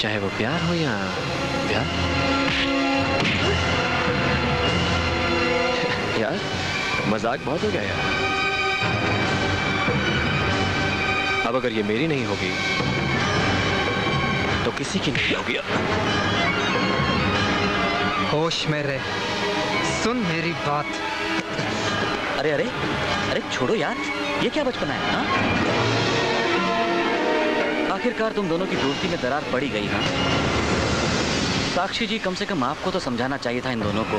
N: चाहे वो प्यार हो या प्यार। यार मजाक बहुत हो गया यार। अब अगर ये मेरी नहीं होगी तो किसी की नहीं होगी।
G: होश में रह, सुन मेरी बात।
A: अरे अरे अरे छोड़ो यार, ये क्या बचपना है? हाँ? आखिरकार तुम दोनों की दोस्ती में दरार पड़ी गई ना। साक्षी जी, कम से कम आपको तो समझाना चाहिए था इन दोनों को।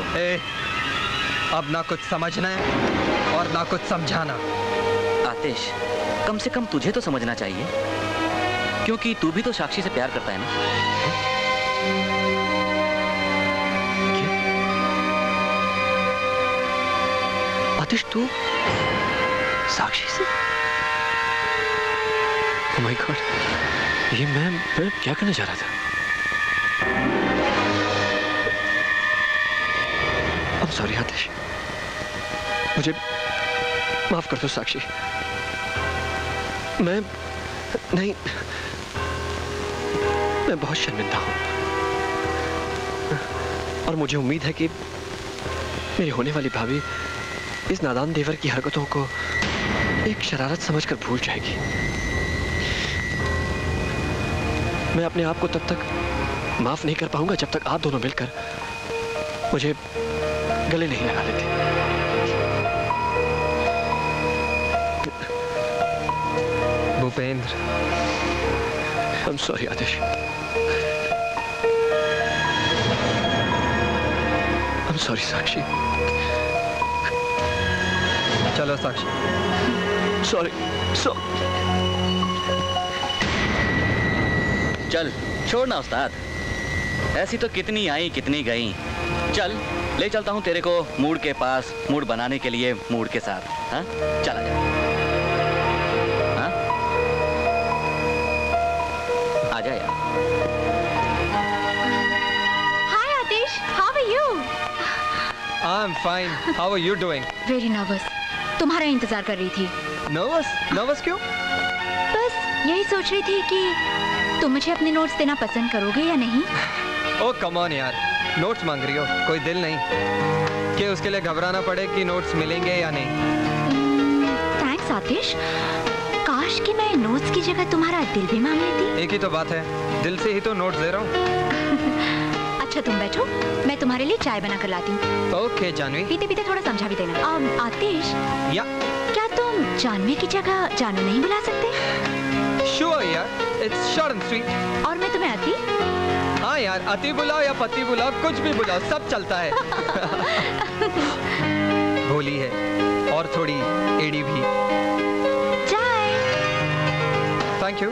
G: अब ना कुछ समझना है और ना कुछ समझाना।
A: आतिश, कम से कम तुझे तो समझना चाहिए, क्योंकि तू भी तो साक्षी से प्यार करता है ना।
N: आतिश, तू साक्षी से? ओह माय गॉड, ये मैं क्या करने जा रहा था? I'm sorry आतिश, मुझे माफ कर दो साक्षी। मैं बहुत शर्मिंदा हूं और मुझे उम्मीद है कि मेरी होने वाली भाभी इस नादान देवर की हरकतों को एक शरारत समझकर भूल जाएगी। मैं अपने आप को तब तक माफ नहीं कर पाऊंगा जब तक आप दोनों मिलकर मुझे गले नहीं लगा लेते।
G: Bhupendra,
N: I'm sorry Atish. I'm sorry साक्षी।
G: चलो साक्षी।
N: Sorry,
A: चल छोड़ना उस्ताद, ऐसी तो कितनी आई कितनी गई। चल ले चलता हूँ तेरे को मूड के पास, मूड बनाने के लिए मूड के साथ। हाँ, चला जा। हाँ, आ जा यार।
B: Hi Aatish, how are you?
G: I'm fine. How are you doing?
B: Very nervous, तुम्हारा इंतजार कर रही थी।
G: नर्वस क्यों?
B: बस यही सोच रही थी कि तुम मुझे अपने नोट्स देना पसंद करोगे या नहीं।
G: ओह कम ऑन यार, नोट्स मांग रही हो, कोई दिल नहीं कि उसके लिए घबराना पड़े कि नोट्स मिलेंगे या नहीं।
B: थैंक्स आतिश, काश कि मैं नोट्स की जगह तुम्हारा दिल भी मांग लेती।
G: एक ही तो बात है, दिल से ही तो नोट्स दे रहा हूँ।
B: अच्छा तुम बैठो, मैं तुम्हारे लिए चाय बना कर लाती हूँ।
G: ओके जानवी।
B: पीते पीते थोड़ा समझा भी देना। आतिश,
G: या
B: क्या तुम जानवी की जगह जानू नहीं बुला सकते?
G: श्योर यार,
F: इट्स शॉर्ट एंड स्वीट।
D: और मैं तुम्हें अति?
F: हाँ यार, अति बुलाओ या पति बुलाओ, कुछ भी बुलाओ, सब चलता है। भोली है और थोड़ी एड़ी भी।
D: चाय।
F: Thank you.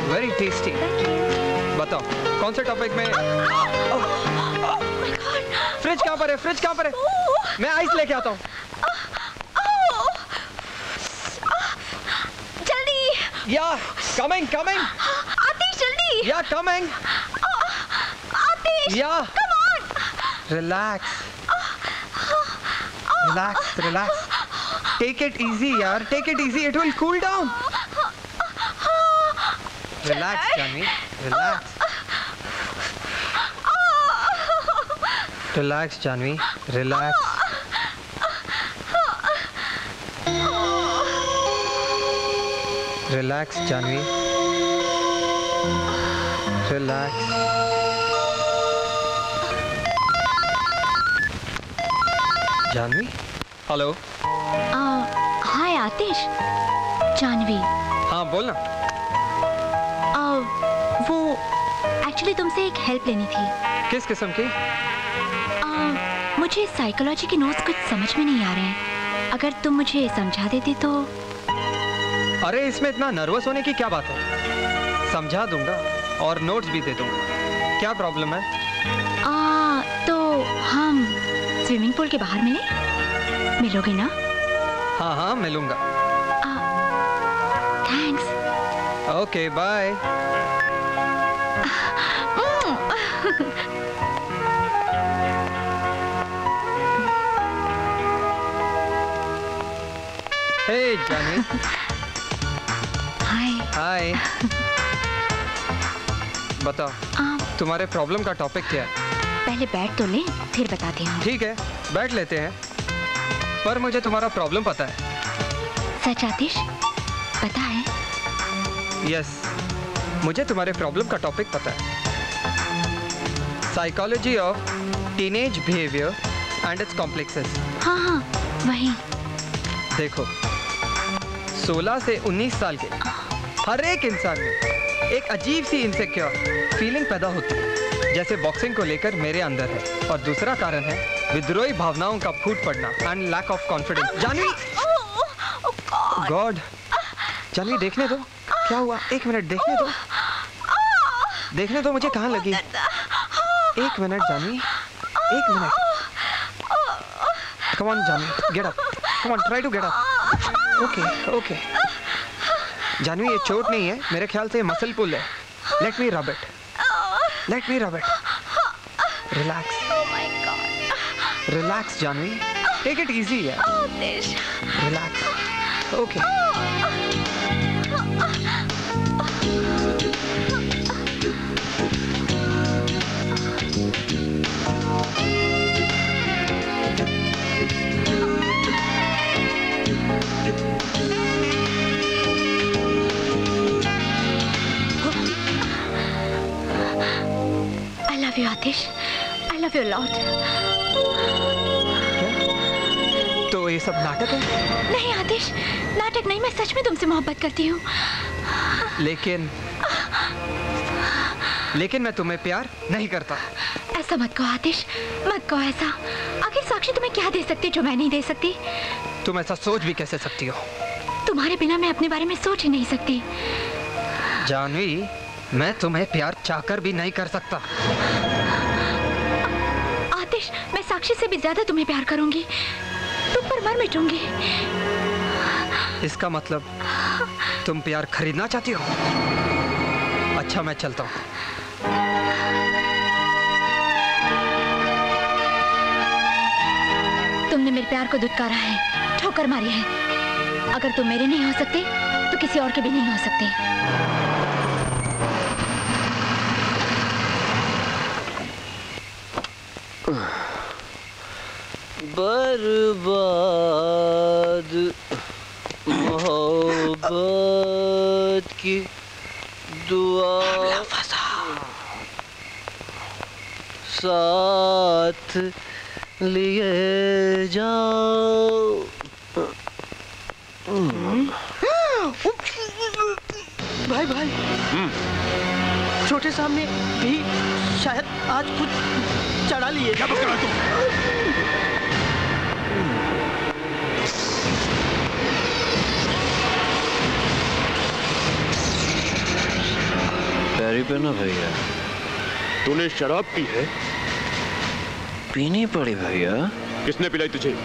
F: Very tasty. बताओ कौन से टॉपिक में? फ्रिज कहाँ पर है? फ्रिज कहाँ पर है? मैं आइस लेके आता हूँ।
B: जल्दी।
F: या कमिंग कमिंग।
B: आतिश जल्दी।
F: या coming.
B: Aatish.
F: Yeah
B: come on.
F: Relax relax relax. Take it easy यार, take it easy, it will cool down. Relax Jaani, relax. Relax Janvi, relax. Relax Janvi, relax. Janvi, hello.
D: Hi Aatish. Janvi.
F: हाँ बोलना।
D: वो एक्चुअली तुमसे एक हेल्प लेनी थी।
F: किस किस्म की?
D: मुझे साइकोलॉजी के नोट्स कुछ समझ में नहीं आ रहे हैं, अगर तुम मुझे समझा देते तो।
F: अरे इसमें इतना नर्वस होने की क्या बात है, समझा दूंगा और नोट्स भी दे दूंगा। क्या प्रॉब्लम है?
D: तो हम स्विमिंग पूल के बाहर मिलोगे ना?
F: हाँ हाँ मिलूंगा।
D: Thanks.
F: Okay bye. Hey Janvi.
D: Hi.
F: Hi. बताओ तुम्हारे प्रॉब्लम का टॉपिक क्या है?
D: पहले बैठ तो ले, फिर बताती हूँ।
F: ठीक है बैठ लेते हैं, पर मुझे तुम्हारा प्रॉब्लम पता है।
D: सच आतिश पता है?
F: यस, मुझे तुम्हारे प्रॉब्लम का टॉपिक पता है। Psychology of teenage behaviour and it's complexes.
D: हाँ हाँ वही।
F: देखो 16 से 19 साल के हर एक इंसान में एक अजीब सी इनसिक्योर फीलिंग पैदा होती है, जैसे बॉक्सिंग को लेकर मेरे अंदर है। और दूसरा कारण है विद्रोही भावनाओं का फूट पड़ना and lack of confidence. Janhvi, god, Janhvi देखने दो क्या हुआ, एक मिनट देखने दो, देखने दो मुझे कहाँ लगी। एक मिनट जानवी, एक minute. Come on Janhvi, get up, come on, try to get up. Okay okay Janhvi, ये चोट नहीं है, मेरे ख्याल से मसल पुल है। Late me rub it, let me rub it. Relax relax Janvi, take it easy यार। Relax. Okay
D: I love you Atish, I love you a lot।
F: तो ये सब नाटक है?
D: नहीं आतिश, नाटक नहीं, मैं सच में तुमसे मोहब्बत करती हूँ।
F: लेकिन मैं तुम्हें प्यार नहीं करता।
D: ऐसा मत कहो आतिश, मत कहो ऐसा। आखिर साक्षी तुम्हें क्या दे सकती जो मैं नहीं दे सकती?
F: तुम ऐसा सोच भी कैसे सकती हो?
D: तुम्हारे बिना मैं अपने बारे में सोच ही नहीं सकती।
F: जानवी, मैं तुम्हें प्यार चाहकर भी नहीं कर सकता।
D: आतिश, मैं साक्षी से भी ज्यादा तुम्हें प्यार करूंगी, तुम पर मर मिटूंगी।
F: इसका मतलब तुम प्यार खरीदना चाहती हो? अच्छा मैं चलता हूँ।
D: तुमने मेरे प्यार को दुत्कारा है, ठोकर मारी है। अगर तुम मेरे नहीं हो सकते तो किसी और के भी नहीं हो सकते।
O: बर्बाद मोहब्बत की दुआ साथ लिए जाओ।
K: भाई भाई छोटे साहब ने भी शायद आज कुछ चढ़ा लिए।
J: क्या बक रहा है तू?
H: पैरी पे ना भैया।
J: तूने शराब पी है?
H: पीनी पड़ी भैया।
J: किसने पिलाई तुझे?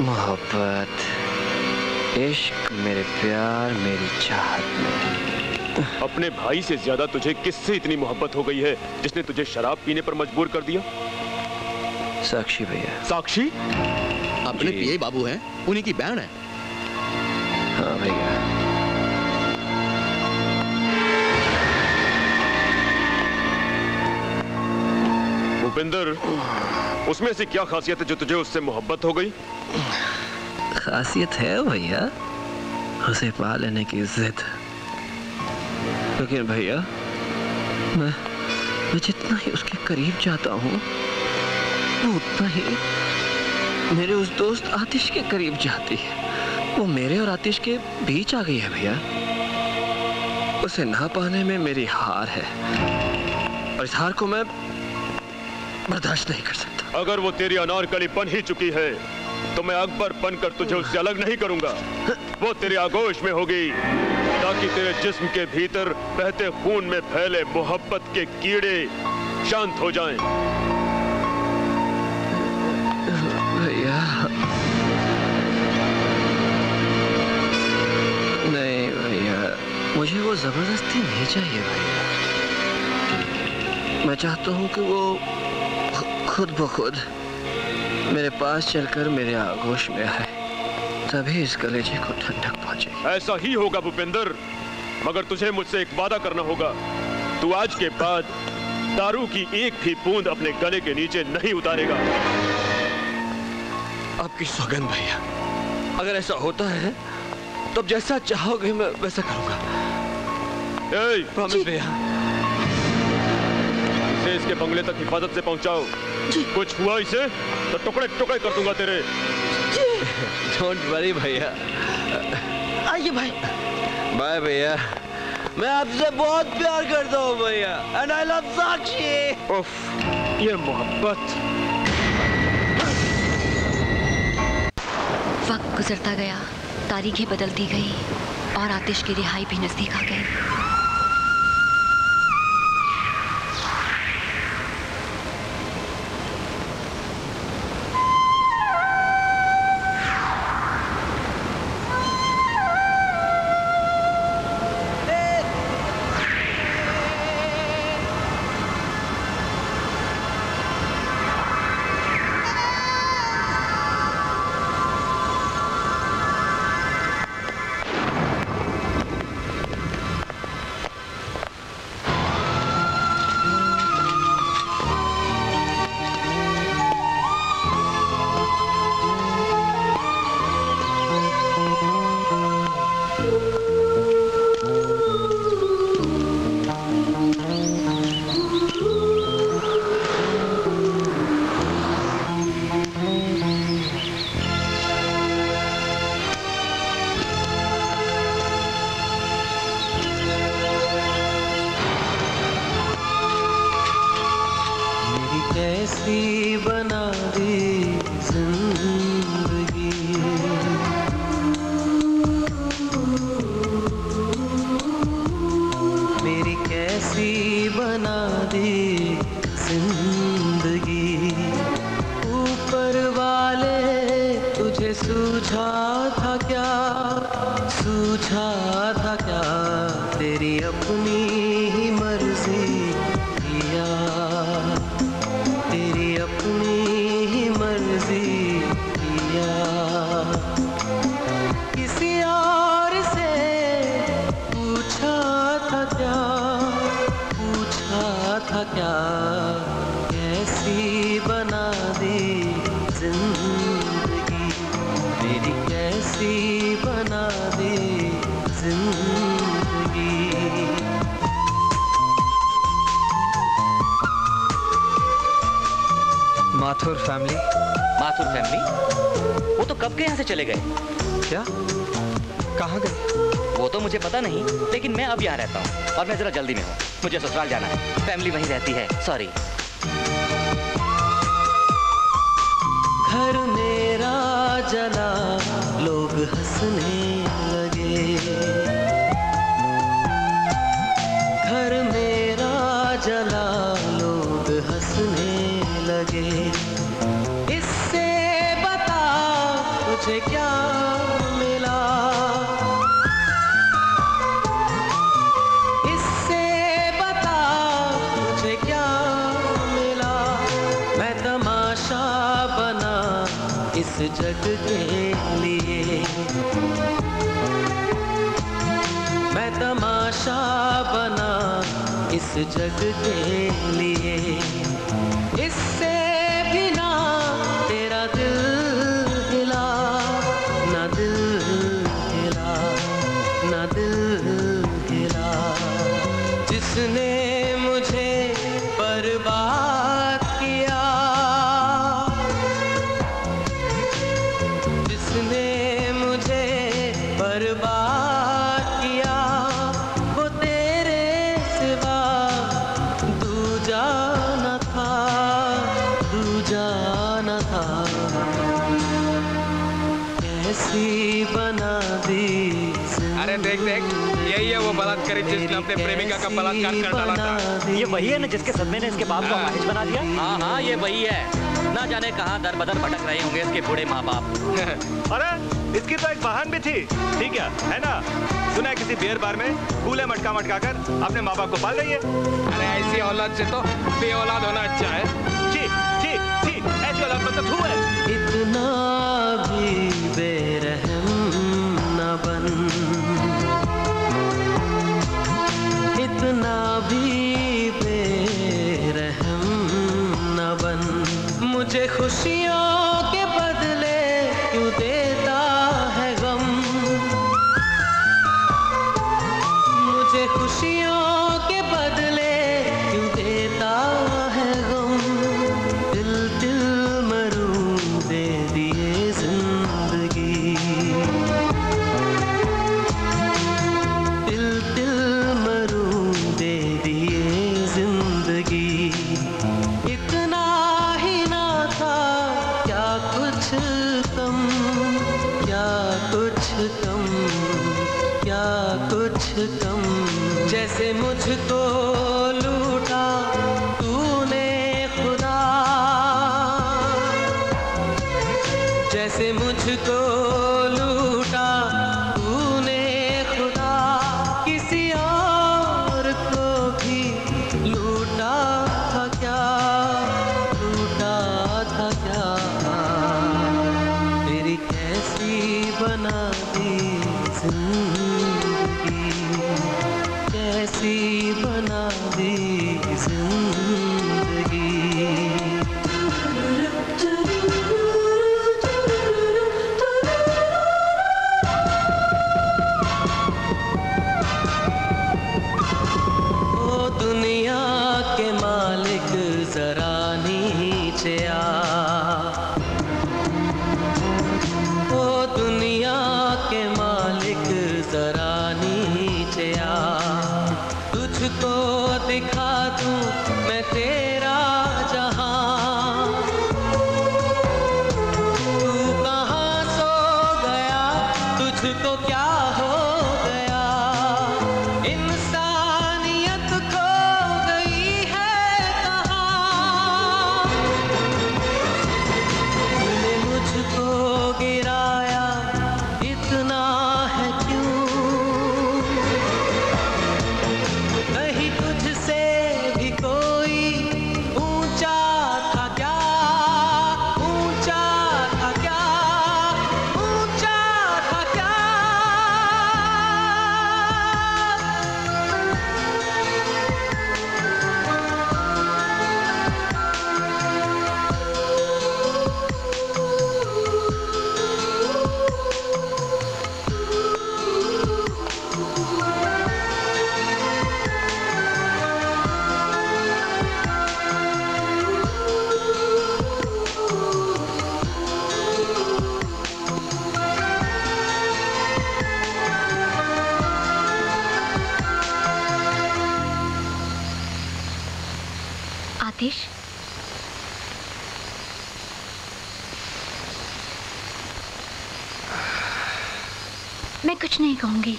H: मोहब्बत, इश्क, मेरे प्यार, मेरी चाहत में।
J: अपने भाई से ज्यादा तुझे किससे इतनी मोहब्बत हो गई है जिसने तुझे शराब पीने पर मजबूर कर दिया?
H: साक्षी भैया।
J: साक्षी?
P: अपने पीए बाबू हैं, उन्हीं की बहन है।
H: हाँ भैया।
J: भूपेंद्र, उसमें से क्या खासियत है जो तुझे उससे मोहब्बत हो गई?
H: खासियत है भैया, उसे पा लेने की जिद। लेकिन भैया मैं जितना ही उसके करीब जाता हूँ वो उतना ही मेरे उस दोस्त आतिश के करीब जाती है। वो मेरे और आतिश के बीच आ गई है भैया। उसे ना पाने में मेरी हार है और इस हार को मैं बर्दाश्त नहीं कर सकता।
J: अगर वो तेरी अनारकली बन ही चुकी है तो मैं अकबर बनकर तुझे उससे अलग नहीं करूंगा। वो तेरी आगोश में होगी ताकि तेरे जिस्म के भीतर बहते खून में फैले मोहब्बत के कीड़े शांत हो जाएं।
H: भैया नहीं भैया, मुझे वो जबरदस्ती नहीं चाहिए भैया। मैं चाहता हूँ कि वो खुद ब खुद मेरे पास चलकर मेरे आगोश में आए, तभी इस कलेजे को ठंडक पहुंचे।
J: ऐसा ही होगा भूपेंद्र, मगर तुझे मुझसे एक वादा करना होगा। तू आज के बाद दारू की एक भी बूंद अपने गले के नीचे नहीं उतारेगा।
H: आपकी सौगंध भैया, अगर ऐसा होता है तो अब जैसा चाहोगे मैं वैसा करूंगा।
J: प्रॉमिस भैया। इसे इसके बंगले तक हिफाजत से पहुंचाओ। कुछ हुआ इसे तो टुकड़े टुकड़े कर दूंगा तेरे।
H: डोंट वरी भैया।
K: आइए भाई।
H: बाय भैया। मैं आपसे बहुत प्यार करता हूँ भैया। एंड आई लव साक्षी।
J: उफ, ये मोहब्बत।
D: वक्त गुजरता गया, तारीखें बदलती गई और आतिश की रिहाई भी नजदीक आ गई।
G: माथुर फैमिली।
A: माथुर फैमिली? वो तो कब के यहाँ से चले गए।
G: क्या? कहाँ गए?
A: वो वो तो मुझे पता नहीं, लेकिन मैं अब यहाँ रहता हूँ और मैं जरा जल्दी में हूँ। मुझे ससुराल जाना है, फैमिली वहीं रहती है। सॉरी।
O: घर मेरा जला, लोग हंसने लगे। घर मेरा जला, लोग हंसने लगे। इससे बता तुझे क्या मिला, इससे बता तुझे क्या मिला। मैं तमाशा बना इस जग के लिए, मैं तमाशा बना इस जग के लिए। इससे भी ना तेरा दिल हिला, ना दिल हिला, ना दिल हिला। जिसने मुझे बर्बाद किया, जिसने मुझे बर्बाद किया, वो तेरे सिवा दूजा न था, दूजा न था। कैसी बना दी।
F: अरे देख देख, यही है वो बलात्कारी जिसने अपने प्रेमिका का बलात्कार कर डाला था।
A: ये वही है ना जिसके सदमे ने इसके बाप को अपाहिज बना दिया? हाँ हाँ, ये वही है। ना जाने कहाँ दर बदर भटक रहे होंगे इसके बूढ़े माँ बाप।
C: अरे इसकी तो एक बहन भी थी, ठीक है ना? सुना है किसी बियर बार में कूले मटका मटका कर अपने माँ बाप को पाल रही है।
F: अरे ऐसी औलाद से तो बे औलाद होना अच्छा है।
C: छी छी छी, ऐसी औलाद मतलब थू है।
O: इतना भी बेरहम न बन, इतना भी बेरहम न बन। मुझे खुशियों के बदले क्यों देता है गम, मुझे खुशियों के बदले क्यों देता है गम। दिल दिल मरूं दे दिए जिंदगी, दिल दिल मरूं दे दिए जिंदगी। इतना ही ना था क्या कुछ कम, क्या कुछ कम, क्या कुछ कम। जैसे मुझको लूटा तूने खुदा, जैसे मुझको लूटा तूने खुदा, किसी और को भी लूटा था क्या, लूटा था क्या। तेरी कैसी बना दी जिंदगी, कैसी बना दी जिंदगी। ओ दुनिया के मालिक जरा नीचे आ, ओ दुनिया के मालिक जरा नीचे आ। तुझको दिखा दूं मैं तेरा जहां, तू कहाँ सो गया, तुझको क्या हो गया। इंसानियत खो गई है कहाँ, तूने मुझको गिराया इतना है क्यों। कहीं तुझसे भी कोई
B: आतिश, मैं कुछ नहीं कहूंगी,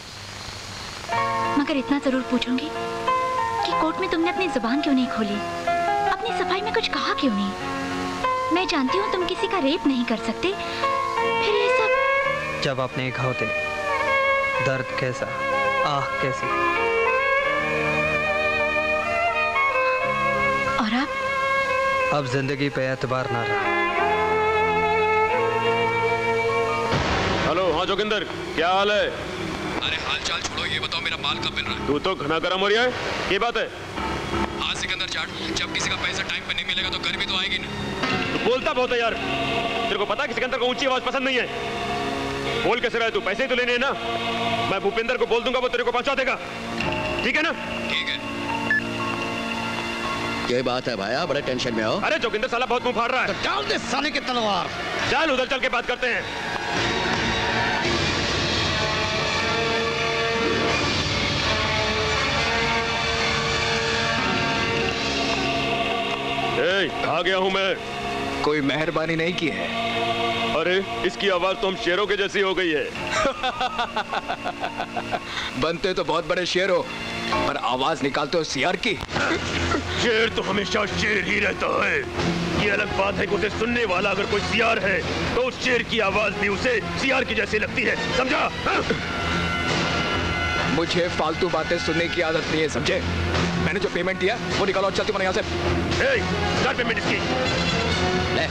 B: मगर इतना जरूर पूछूंगी कि कोर्ट में तुमने अपनी जुबान क्यों नहीं खोली, अपनी सफाई में कुछ कहा क्यों नहीं। मैं जानती हूँ तुम किसी का रेप नहीं कर सकते, फिर ये सब।
G: जब अपने एक होते, दर्द कैसा, आह कैसी।
B: और
G: अब जिंदगी पे एतबार ना रहा।
J: हेलो, हाँ जोगिंदर, क्या हाल है?
F: अरे हाल चाल छोड़ो, ये बताओ मेरा माल कब मिल रहा है?
J: तू तो घना गरम हो रहा है, ये बात है?
F: हाँ सिकंदर जाट, जब किसी का पैसा टाइम पे नहीं मिलेगा तो गर्मी तो आएगी ना।
J: तू बोलता बहुत है यार, तेरे को पता है कि सिकंदर को ऊंची आवाज पसंद नहीं है। बोल कैसे रहा है तू? पैसे ही तो लेने हैं ना। मैं भूपेंद्र को बोल दूंगा, वो तेरे को पहुंचा देगा, ठीक है ना?
F: ठीक है।
P: ये बात है भाया, बड़े टेंशन में हो।
J: अरे जोगिंदर साला बहुत मुंह फाड़ रहा है।
P: तो डाल दे साले की तलवार।
J: चल उधर चल के बात करते हैं। आ गया हूं मैं।
F: कोई मेहरबानी नहीं की है?
J: अरे इसकी आवाज तो हम शेरों के जैसी हो गई है।
F: बनते तो बहुत बड़े शेर हो, पर आवाज निकालते हो सियार की।
J: शेर तो हमेशा शेर ही रहता है। ये अलग बात है कि उसे सुनने वाला अगर कोई सियार है तो उस शेर की आवाज भी उसे सियार की जैसी लगती है, समझा?
F: मुझे फालतू बातें सुनने की आदत नहीं है, समझे? मैंने जो पेमेंट दिया वो निकालो और चलती हूँ यहाँ से।
J: स्टार्ट पेमेंट इसकी।
F: ले।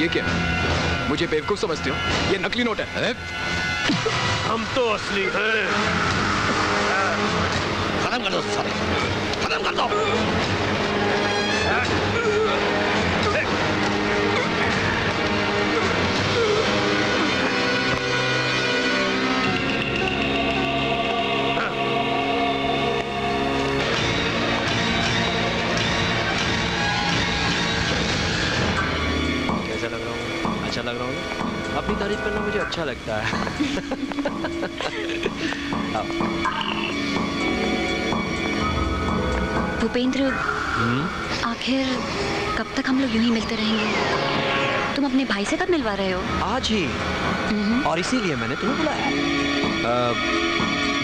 F: ये क्या? मुझे बेवकूफ समझते हो? ये नकली नोट है।
J: हम तो असली हैं।
P: खत्म कर दो सारे, खत्म कर दो।
H: अच्छा लग रहा हूँ? अपनी तारीफ करना मुझे अच्छा लगता है।
D: भूपेंद्र, आखिर कब तक हम लोग यूं ही मिलते रहेंगे? तुम अपने भाई से कब मिलवा रहे हो?
H: आज ही, और इसीलिए मैंने तुम्हें बुलाया।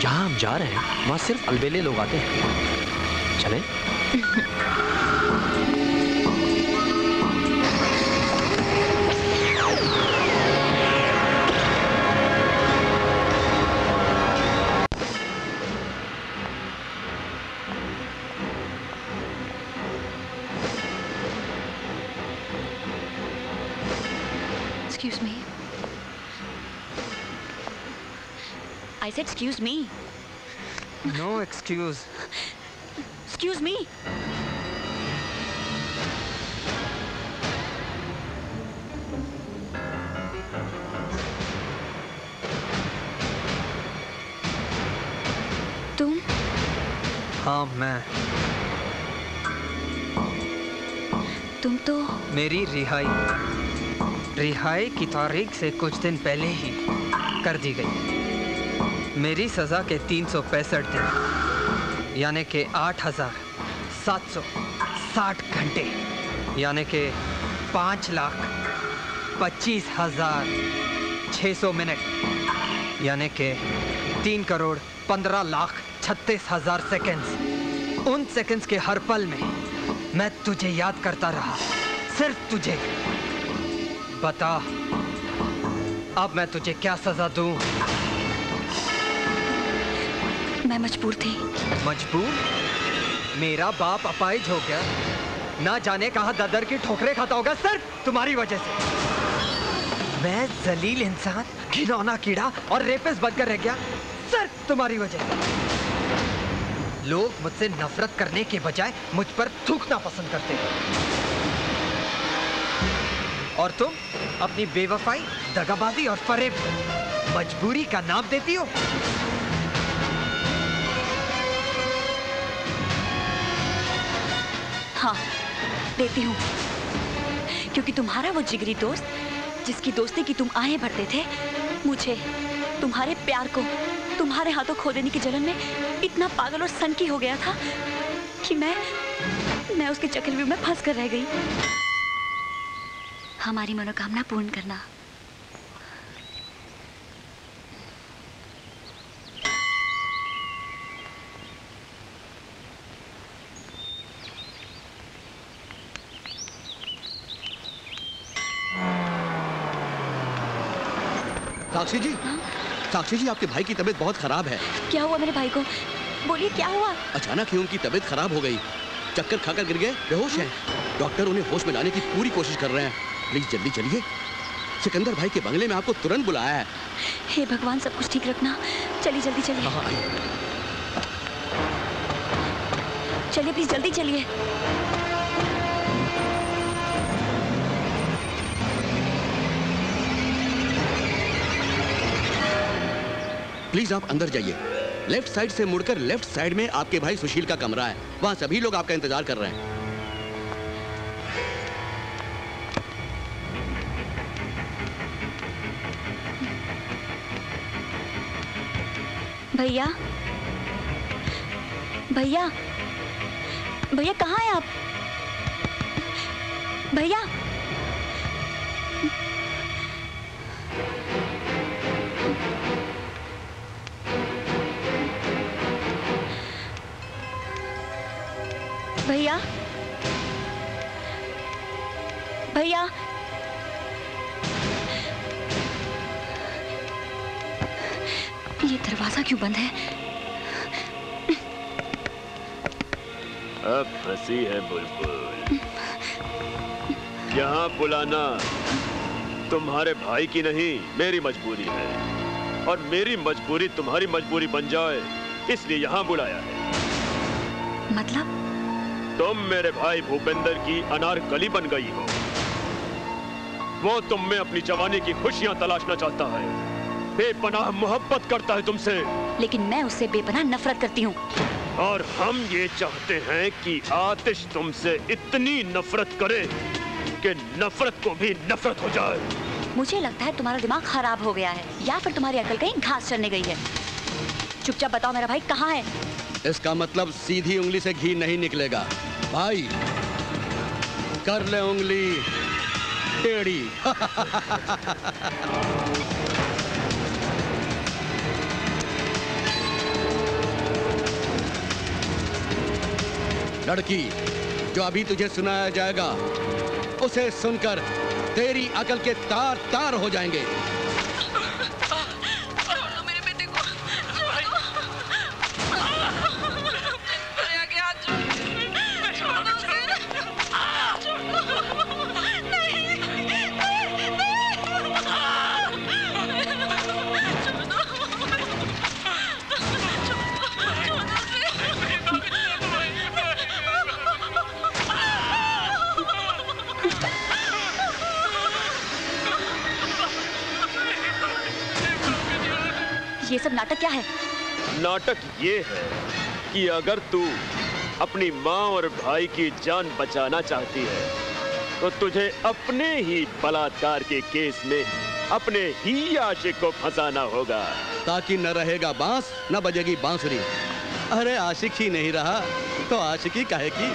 H: जहाँ हम जा रहे हैं वहाँ सिर्फ अलबेले लोग आते हैं। चलें?
D: Excuse me. I said excuse me.
G: No excuse.
D: Excuse me. तुम?
G: हाँ मैं।
D: तुम तो
G: मेरी रिहाई की तारीख से कुछ दिन पहले ही कर दी गई। मेरी सज़ा के 365 दिन यानी कि 8,760 घंटे यानी कि 5,25,600 मिनट यानी कि 3,15,36,000 सेकंड्स। उन सेकंड्स के हर पल में मैं तुझे याद करता रहा, सिर्फ तुझे। बता अब मैं तुझे क्या सजा दूं?
D: मैं मजबूर थी।
G: मजबूर? मेरा बाप अपाहिज हो गया, ना जाने कहाँ ददर की ठोकरें खाता होगा सिर्फ तुम्हारी वजह से। मैं जलील इंसान, घिनौना कीड़ा और रेपिस्ट बनकर रह गया सिर्फ तुम्हारी वजह से। लोग मुझसे नफरत करने के बजाय मुझ पर थूकना पसंद करते हैं, और तुम अपनी बेवफाई, दगाबाजी और फरेब मजबूरी का नाम देती हो।
D: हाँ, देती हूँ, क्योंकि तुम्हारा वो जिगरी दोस्त जिसकी दोस्ती की तुम आहें भरते थे, मुझे, तुम्हारे प्यार को तुम्हारे हाथों खो देने की जलन में इतना पागल और सनकी हो गया था कि मैं उसके चक्रव्यूह में फंस कर रह गई। हमारी मनोकामना पूर्ण करना।
P: साक्षी जी, साक्षी जी, आपके भाई की तबीयत बहुत खराब है।
D: क्या हुआ मेरे भाई को? बोलिए क्या हुआ?
P: अचानक ही उनकी तबीयत खराब हो गई, चक्कर खाकर गिर गए, बेहोश हैं। डॉक्टर उन्हें होश में लाने की पूरी कोशिश कर रहे हैं। प्लीज जल्दी चलिए, सिकंदर भाई के बंगले में आपको तुरंत बुलाया है।
D: हे भगवान, सब कुछ ठीक रखना। चलिए जल्दी चलिए।
P: हाँ,
D: चलिए प्लीज जल्दी चलिए।
P: प्लीज आप अंदर जाइए। लेफ्ट साइड से मुड़कर लेफ्ट साइड में आपके भाई सुशील का कमरा है, वहां सभी लोग आपका इंतजार कर रहे हैं।
D: भैया, भैया, भैया कहाँ हैं आप? भैया, भैया, भैया, ये दरवाजा क्यों बंद है?
J: अब फंसी है बुलबुल। यहाँ बुलाना तुम्हारे भाई की नहीं, मेरी मजबूरी है, और मेरी मजबूरी तुम्हारी मजबूरी बन जाए, इसलिए यहाँ बुलाया है।
D: मतलब?
J: तुम मेरे भाई भूपेंद्र की अनारकली बन गई हो। वो तुम में अपनी जवानी की खुशियां तलाशना चाहता है, बेपनाह मोहब्बत करता है तुमसे।
D: लेकिन मैं उससे बेपनाह नफरत करती हूँ।
J: और हम ये चाहते हैं कि आतिश तुमसे इतनी नफरत करे कि नफरत को भी नफरत हो जाए।
D: मुझे लगता है तुम्हारा दिमाग खराब हो गया है, या फिर तुम्हारी अकल कहीं घास चरने गई है। चुपचाप बताओ मेरा भाई कहाँ है?
P: इसका मतलब सीधी उंगली से घी नहीं निकलेगा भाई, कर ले उंगली टेढ़ी। लड़की, जो अभी तुझे सुनाया जाएगा उसे सुनकर तेरी अकल के तार तार हो जाएंगे।
D: ये सब नाटक क्या है?
J: नाटक ये है कि अगर तू अपनी माँ और भाई की जान बचाना चाहती है तो तुझे अपने ही बलात्कार के केस में अपने ही आशिक को फंसाना होगा,
P: ताकि न रहेगा बांस न बजेगी बांसुरी। अरे आशिक ही नहीं रहा तो आशिकी काहे की।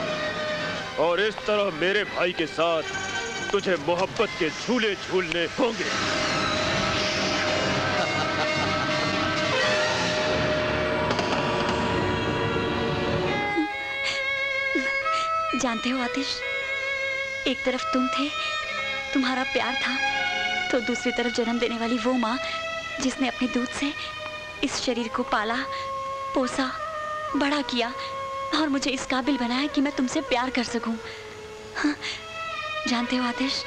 J: और इस तरह मेरे भाई के साथ तुझे मोहब्बत के झूले झूलने होंगे।
D: जानते हो आतिश, एक तरफ तुम थे, तुम्हारा प्यार था, तो दूसरी तरफ जन्म देने वाली वो माँ जिसने अपने दूध से इस शरीर को पाला, पोसा, बड़ा किया और मुझे इस काबिल बनाया कि मैं तुमसे प्यार कर सकूं। हाँ, जानते हो आतिश,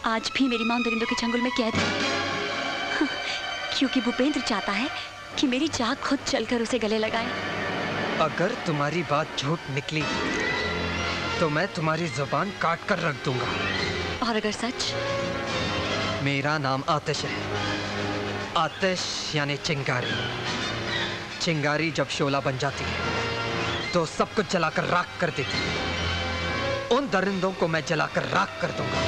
D: आज भी मेरी माँ दरिंदों के चंगुल में कैद है। हाँ, क्योंकि भूपेंद्र चाहता है कि मेरी चाह खुद चलकर उसे गले लगाए।
G: अगर तुम्हारी बात झूठ निकली तो मैं तुम्हारी जुबान काट कर रख दूंगा।
D: और अगर सच?
G: मेरा नाम आतिश है। आतिश यानी चिंगारी। चिंगारी जब शोला बन जाती है तो सब कुछ जलाकर राख कर देती है। उन दरिंदों को मैं जलाकर राख कर दूंगा।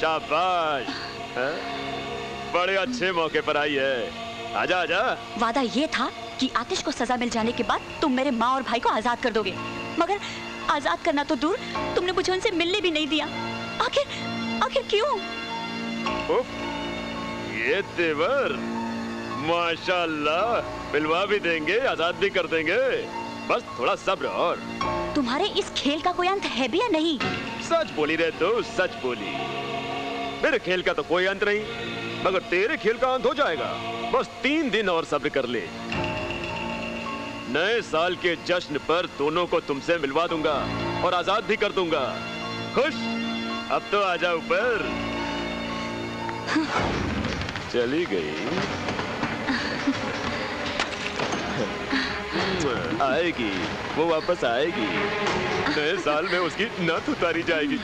J: शाबाश। हाँ? बड़े अच्छे मौके पर आई है। आजा आजा।
D: वादा ये था कि आतिश को सजा मिल जाने के बाद तुम मेरे माँ और भाई को आजाद कर दोगे, मगर आजाद करना तो दूर, तुमने मुझे उनसे मिलने भी नहीं दिया। आखिर क्यों?
J: उफ, ये तेवर, माशाल्लाह, मिलवा भी देंगे, आजाद भी कर देंगे, बस थोड़ा सब्र। और
D: तुम्हारे इस खेल का कोई अंत है भी या नहीं?
J: सच बोली रे तो, सच बोली। मेरे खेल का तो कोई अंत नहीं, मगर तेरे खेल का अंत हो जाएगा। बस 3 दिन और सब्र कर ले। नए साल के जश्न पर दोनों को तुमसे मिलवा दूंगा और आजाद भी कर दूंगा। खुश? अब तो आजा ऊपर। चली गई। आएगी, वो वापस आएगी। नए साल में उसकी नथ उतारी जाएगी।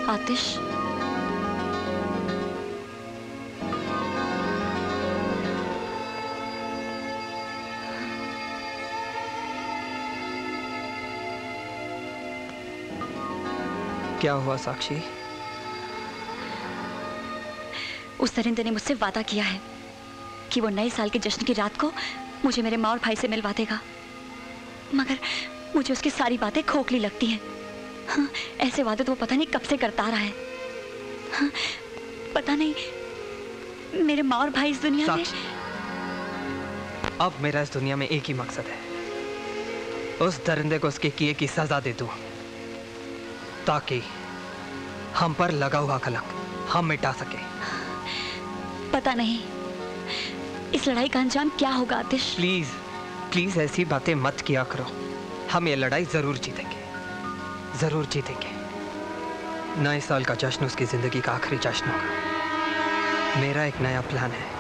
D: आतिश,
G: क्या हुआ साक्षी?
D: उस दरिंदे ने मुझसे वादा किया है कि वो नए साल के जश्न की रात को मुझे मेरे माँ और भाई से मिलवा देगा, मगर मुझे उसकी सारी बातें खोखली लगती हैं। हाँ, ऐसे वादे तो वो पता नहीं कब से करता रहा है। हाँ, पता नहीं मेरे माँ और भाई इस दुनिया में।
G: अब मेरा इस दुनिया में एक ही मकसद है, उस दरिंदे को उसके किए की सजा दे दूं, ताकि हम पर लगा हुआ कलंक हम मिटा सके।
D: पता नहीं इस लड़ाई का अंजाम क्या होगा आतिश।
G: प्लीज प्लीज ऐसी बातें मत किया करो। हम ये लड़ाई जरूर जीतेंगे, जरूर जीतेंगे। नए साल का जश्न उसकी जिंदगी का आखिरी जश्न होगा। मेरा एक नया प्लान है।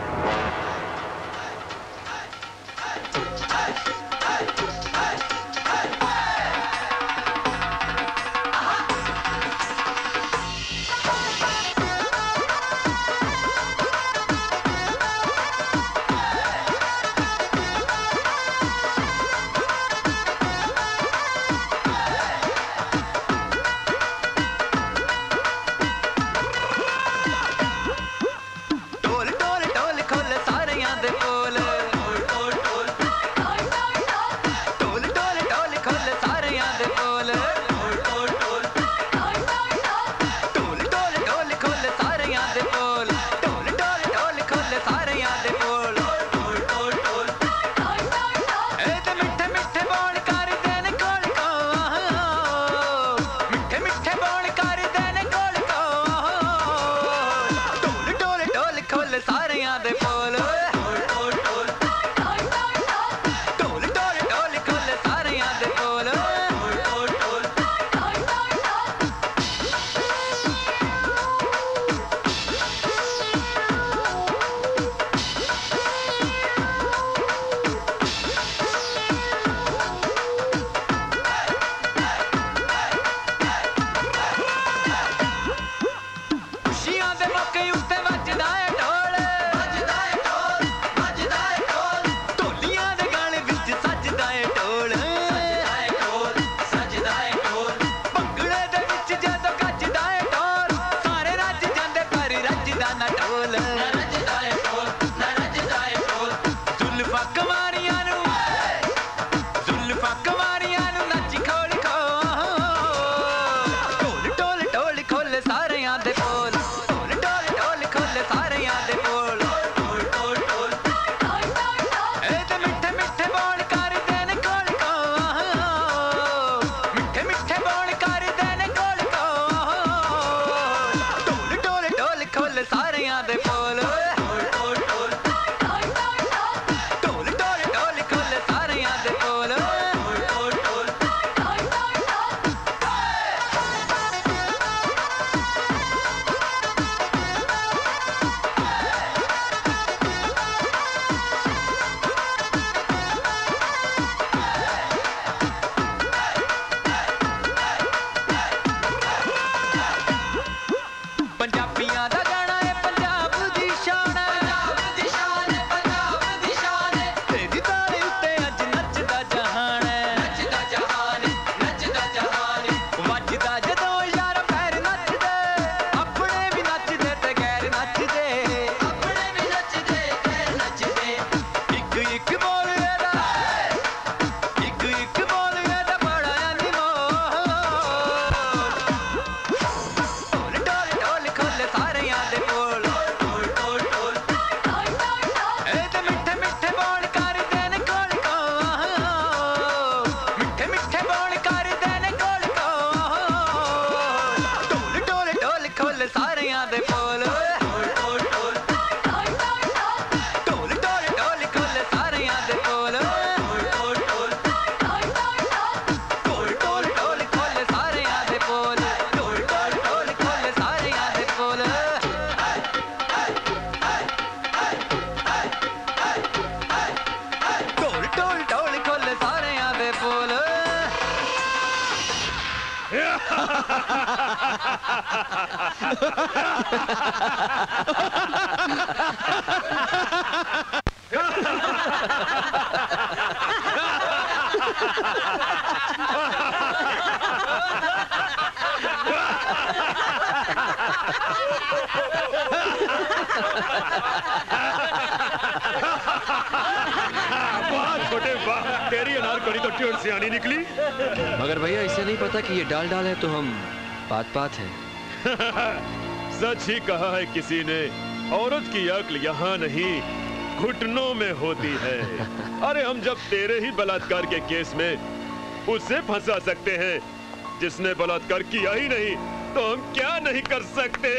J: वाह छोटे वाह, तेरी अनारकली तो ट्यून से आनी निकली।
H: मगर भैया इसे नहीं पता कि ये डाल डाल है तो हम बात हैं।
J: सच ही कहा है किसी ने, औरत की अक्ल यहाँ नहीं घुटनों में होती है। अरे हम जब तेरे ही बलात्कार के केस में उसे फंसा सकते हैं जिसने बलात्कार किया ही नहीं, तो हम क्या नहीं कर सकते।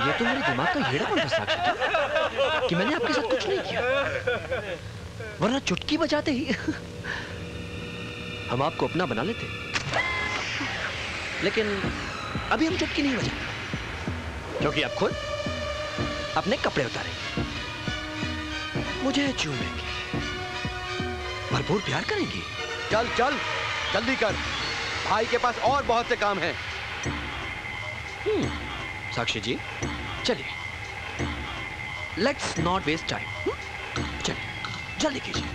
H: ये तो मेरे दिमाग का हेड़ा बन साक्षी कि मैंने आपके साथ कुछ नहीं किया, वरना चुटकी बजाते ही हम आपको अपना बना लेते। लेकिन अभी हम चुटकी नहीं बजाते क्योंकि आप खुद अपने कपड़े उतारेंगे, मुझे चूमेंगे, भरपूर प्यार करेंगी।
P: चल चल जल्दी कर, भाई के पास और बहुत से काम हैं।
H: साक्षी जी चलिए, लेट्स नॉट वेस्ट टाइम। चलिए जल्दी कीजिए।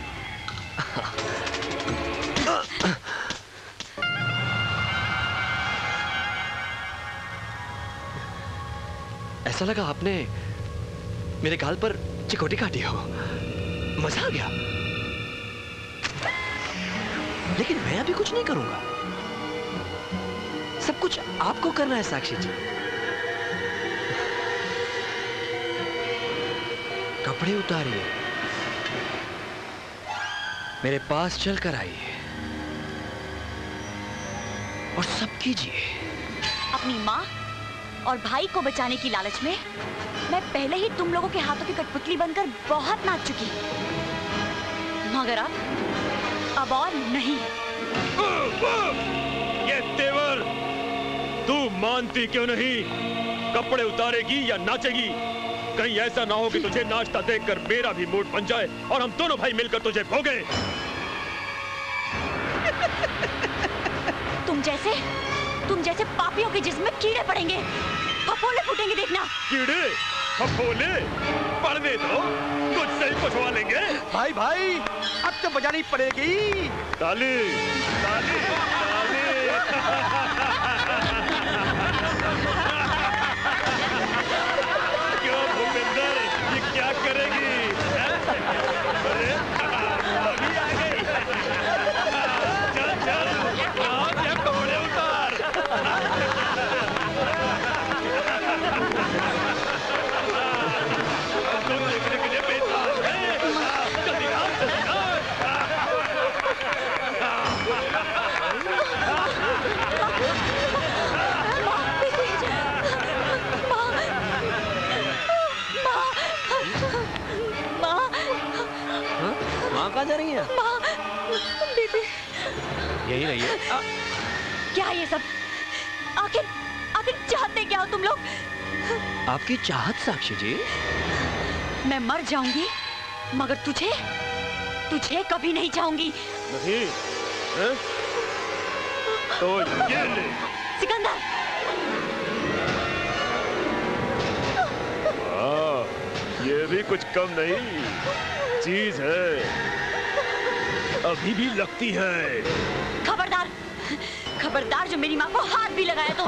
H: ऐसा लगा आपने मेरे गाल पर चिकोटी काटी हो, मजा आ गया। लेकिन मैं अभी कुछ नहीं करूंगा, सब कुछ आपको करना है साक्षी जी। कपड़े उतारिए, मेरे पास चलकर आइए और सब कीजिए।
D: अपनी माँ और भाई को बचाने की लालच में मैं पहले ही तुम लोगों के हाथों की कठपुतली बनकर बहुत नाच चुकी, मगर अब और नहीं।
J: ये तेवर तू मानती क्यों नहीं? कपड़े उतारेगी या नाचेगी? कहीं ऐसा ना हो कि तुझे नाचता देखकर मेरा भी मूड बन जाए और हम दोनों भाई मिलकर तुझे भोगे।
D: तुम जैसे पापियों के जिस्म में कीड़े पड़ेंगे, फफोले फूटेंगे, देखना।
J: कीड़े फफोले पड़ने दो, तुझसे ही पुछवा लेंगे।
P: भाई भाई अब तो बजानी पड़ेगी।
J: ताली ताली ताली। क्यों भूपेंद्र, ये क्या करेगी? अरे अभी आ गई। चल चल ये कपड़े उतार। तो देखने के लिए बेताज है। जल्दी आ, जल्दी आ।
H: माँ कहाँ जा रही हैं?
D: बेबी
H: यही रहिए।
D: क्या ये सब? आखिर चाहते क्या हो तुम लोग?
H: आपकी चाहत साक्षी जी।
D: मैं मर जाऊंगी मगर तुझे कभी नहीं चाहूंगी।
J: नहीं है? तो ये ले।
D: सिकंदर।
J: ये भी कुछ कम नहीं चीज है, अभी भी लगती है।
D: खबरदार जो मेरी माँ को हाथ भी लगाया तो।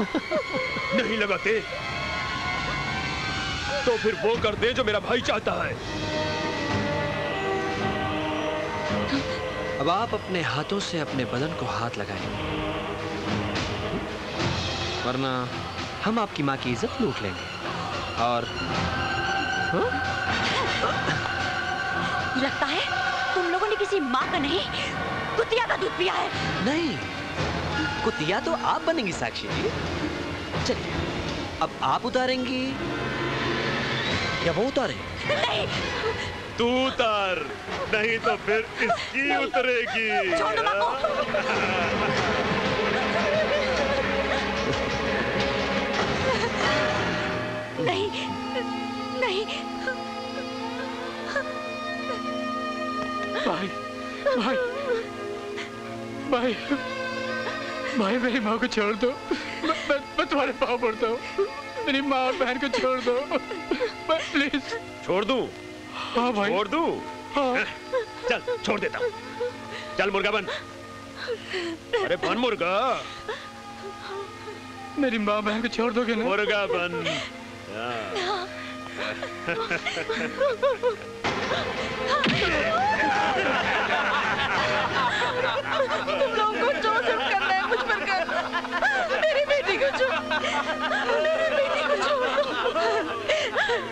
J: नहीं लगाते तो फिर वो कर दे जो मेरा भाई चाहता है।
H: अब आप अपने हाथों से अपने बदन को हाथ लगाएंगे, वरना हम आपकी माँ की इज्जत लूट लेंगे। और
D: लगता है तुम लोगों ने किसी माँ का नहीं, कुतिया का दूध पिया है।
H: नहीं, कुतिया तो आप बनेंगी साक्षी जी। चलिए अब आप उतारेंगी या वो उतारे?
D: नहीं,
J: तू उतार, नहीं तो फिर इसकी उतरेगी।
D: छोड़ दो माँ को। नहीं नहीं।
J: भाई भाई
M: भाई भाई मेरी माँ को छोड़ दो। मैं तुम्हारे पाँव पड़ता हूँ। मेरी माँ और बहन को छोड़ दो प्लीज।
J: छोड़ दूं?
M: हाँ भाई।
J: छोड़ दूं?
M: हाँ।
J: चल छोड़ देता हूँ। चल मुर्गा बन। अरे बन मुर्गा।
M: मेरी माँ बहन को छोड़ दोगे ना?
J: मुर्गा बन।
E: तुम लोगों को जो सब करना है मुझ पर कर। मेरी बेटी को छोड़। मेरी बेटी को छोड़।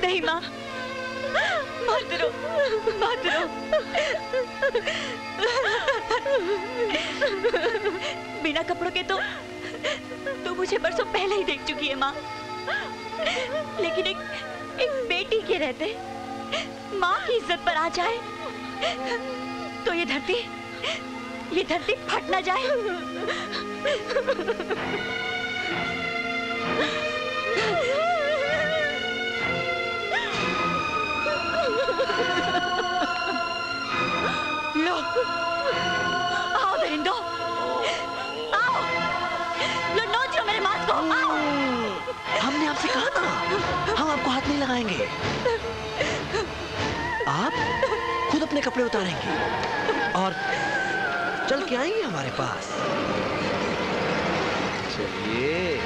D: नहीं माँ, मत रो, मत रो। बिना कपड़ों के तो तू मुझे बरसों पहले ही देख चुकी है माँ। लेकिन एक बेटी के रहते माँ की इज्जत पर आ जाए तो ये धरती फट ना जाए। लो, आओ बहन दो, आओ, लो नोच लो मेरे मांस को, आओ।
K: हमने आपसे कहा था हम आपको हाथ नहीं लगाएंगे। आप खुद अपने कपड़े उतारेंगे और चल के आएंगे हमारे पास।
J: चलिए।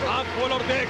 J: आँख खोल और देख।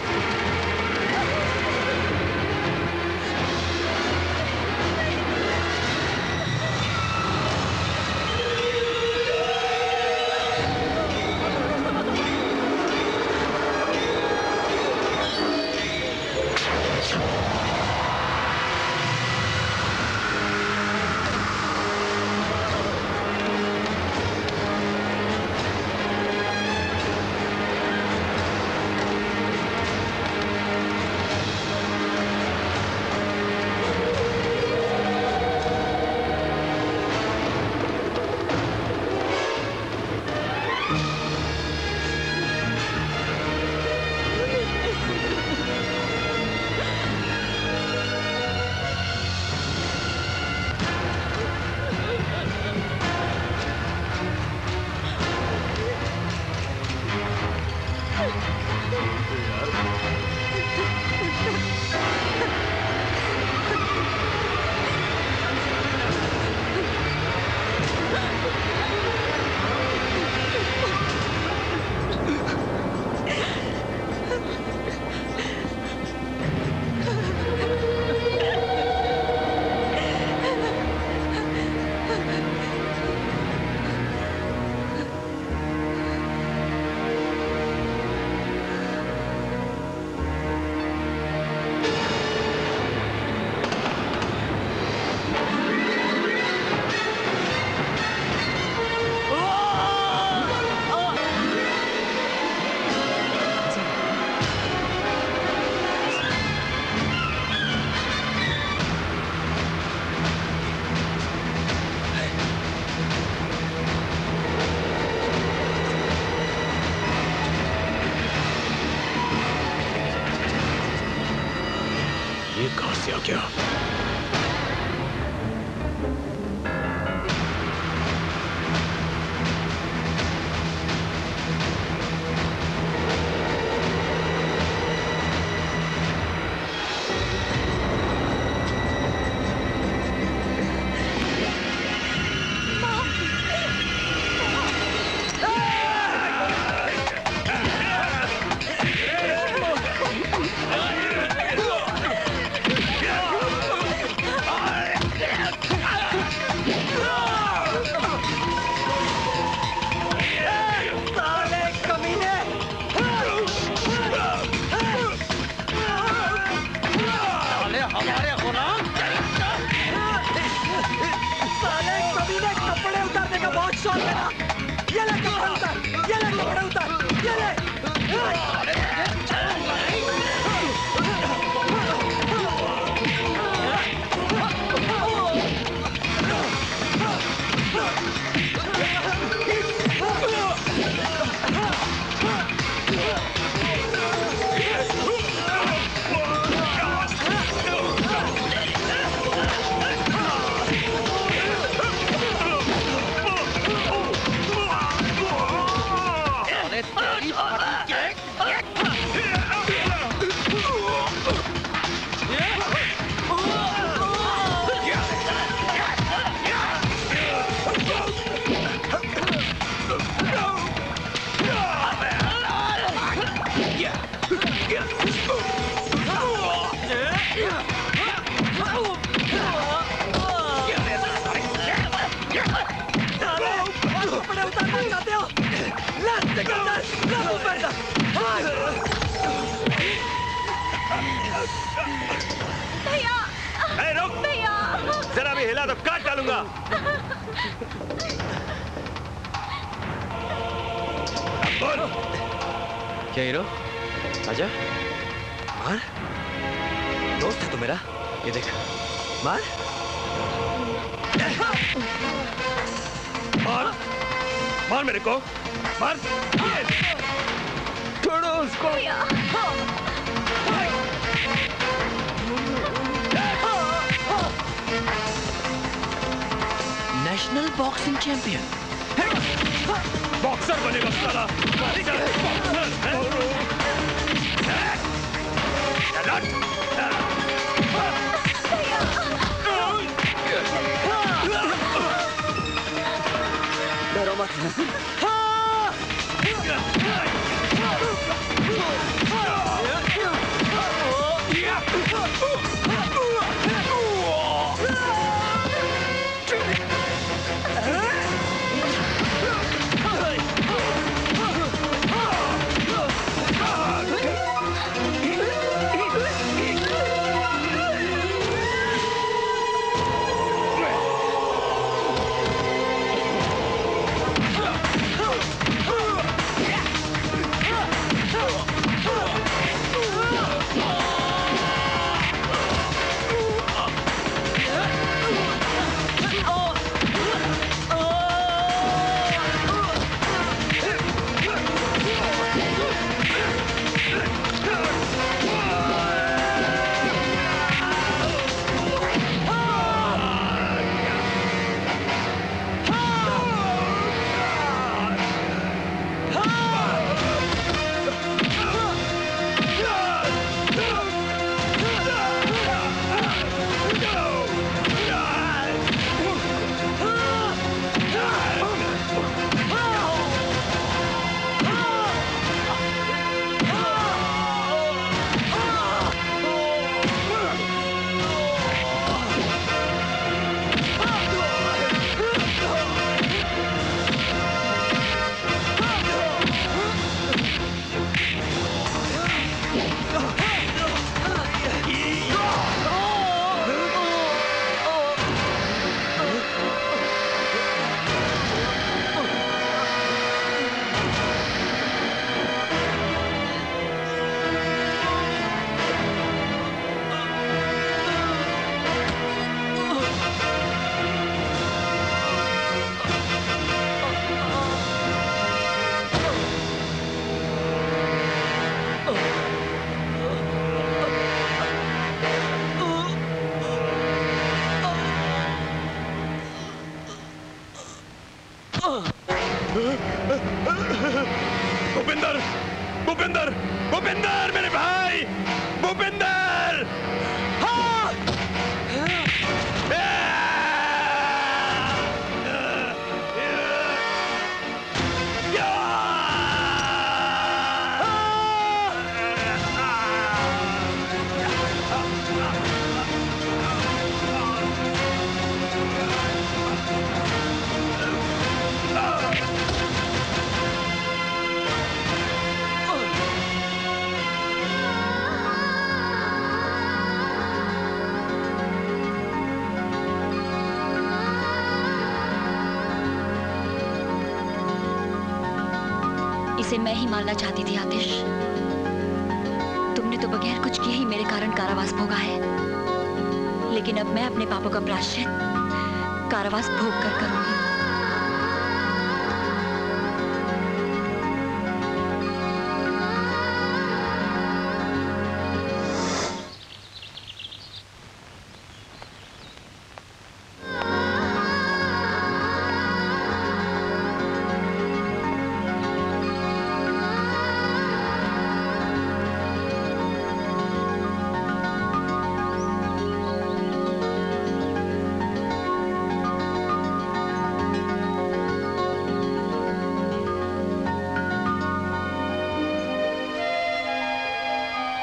C: क्या?
B: भैया
J: रुक
B: भैया
J: जरा भी हिला तो काट डालूंगा। बोल
H: क्या हीरो आजा मार दोस्त है तू मेरा ये देख मार
J: मार मार मेरे को मार छोड़ो उसको
H: नेशनल बॉक्सिंग चैंपियन
J: बॉक्सर बनेगा साला
H: डरो मत
J: भूपिंदर भूपिंदर भूपिंदर मेरे भाई भूपिंदर हाँ
D: इसे मैं ही मारना चाहती थी आतिश। तुमने तो बगैर कुछ किए ही मेरे कारण कारावास भोगा है, लेकिन अब मैं अपने पापों का प्रायश्चित कारावास भोग कर करूंगी।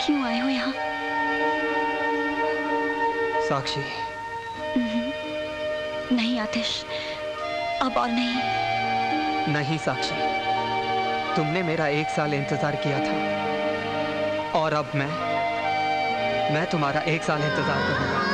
D: क्यों आए हो यहाँ?
G: साक्षी
D: नहीं आतिश, अब और नहीं।
G: नहीं साक्षी, तुमने मेरा 1 साल इंतजार किया था और अब मैं तुम्हारा 1 साल इंतजार करूंगा।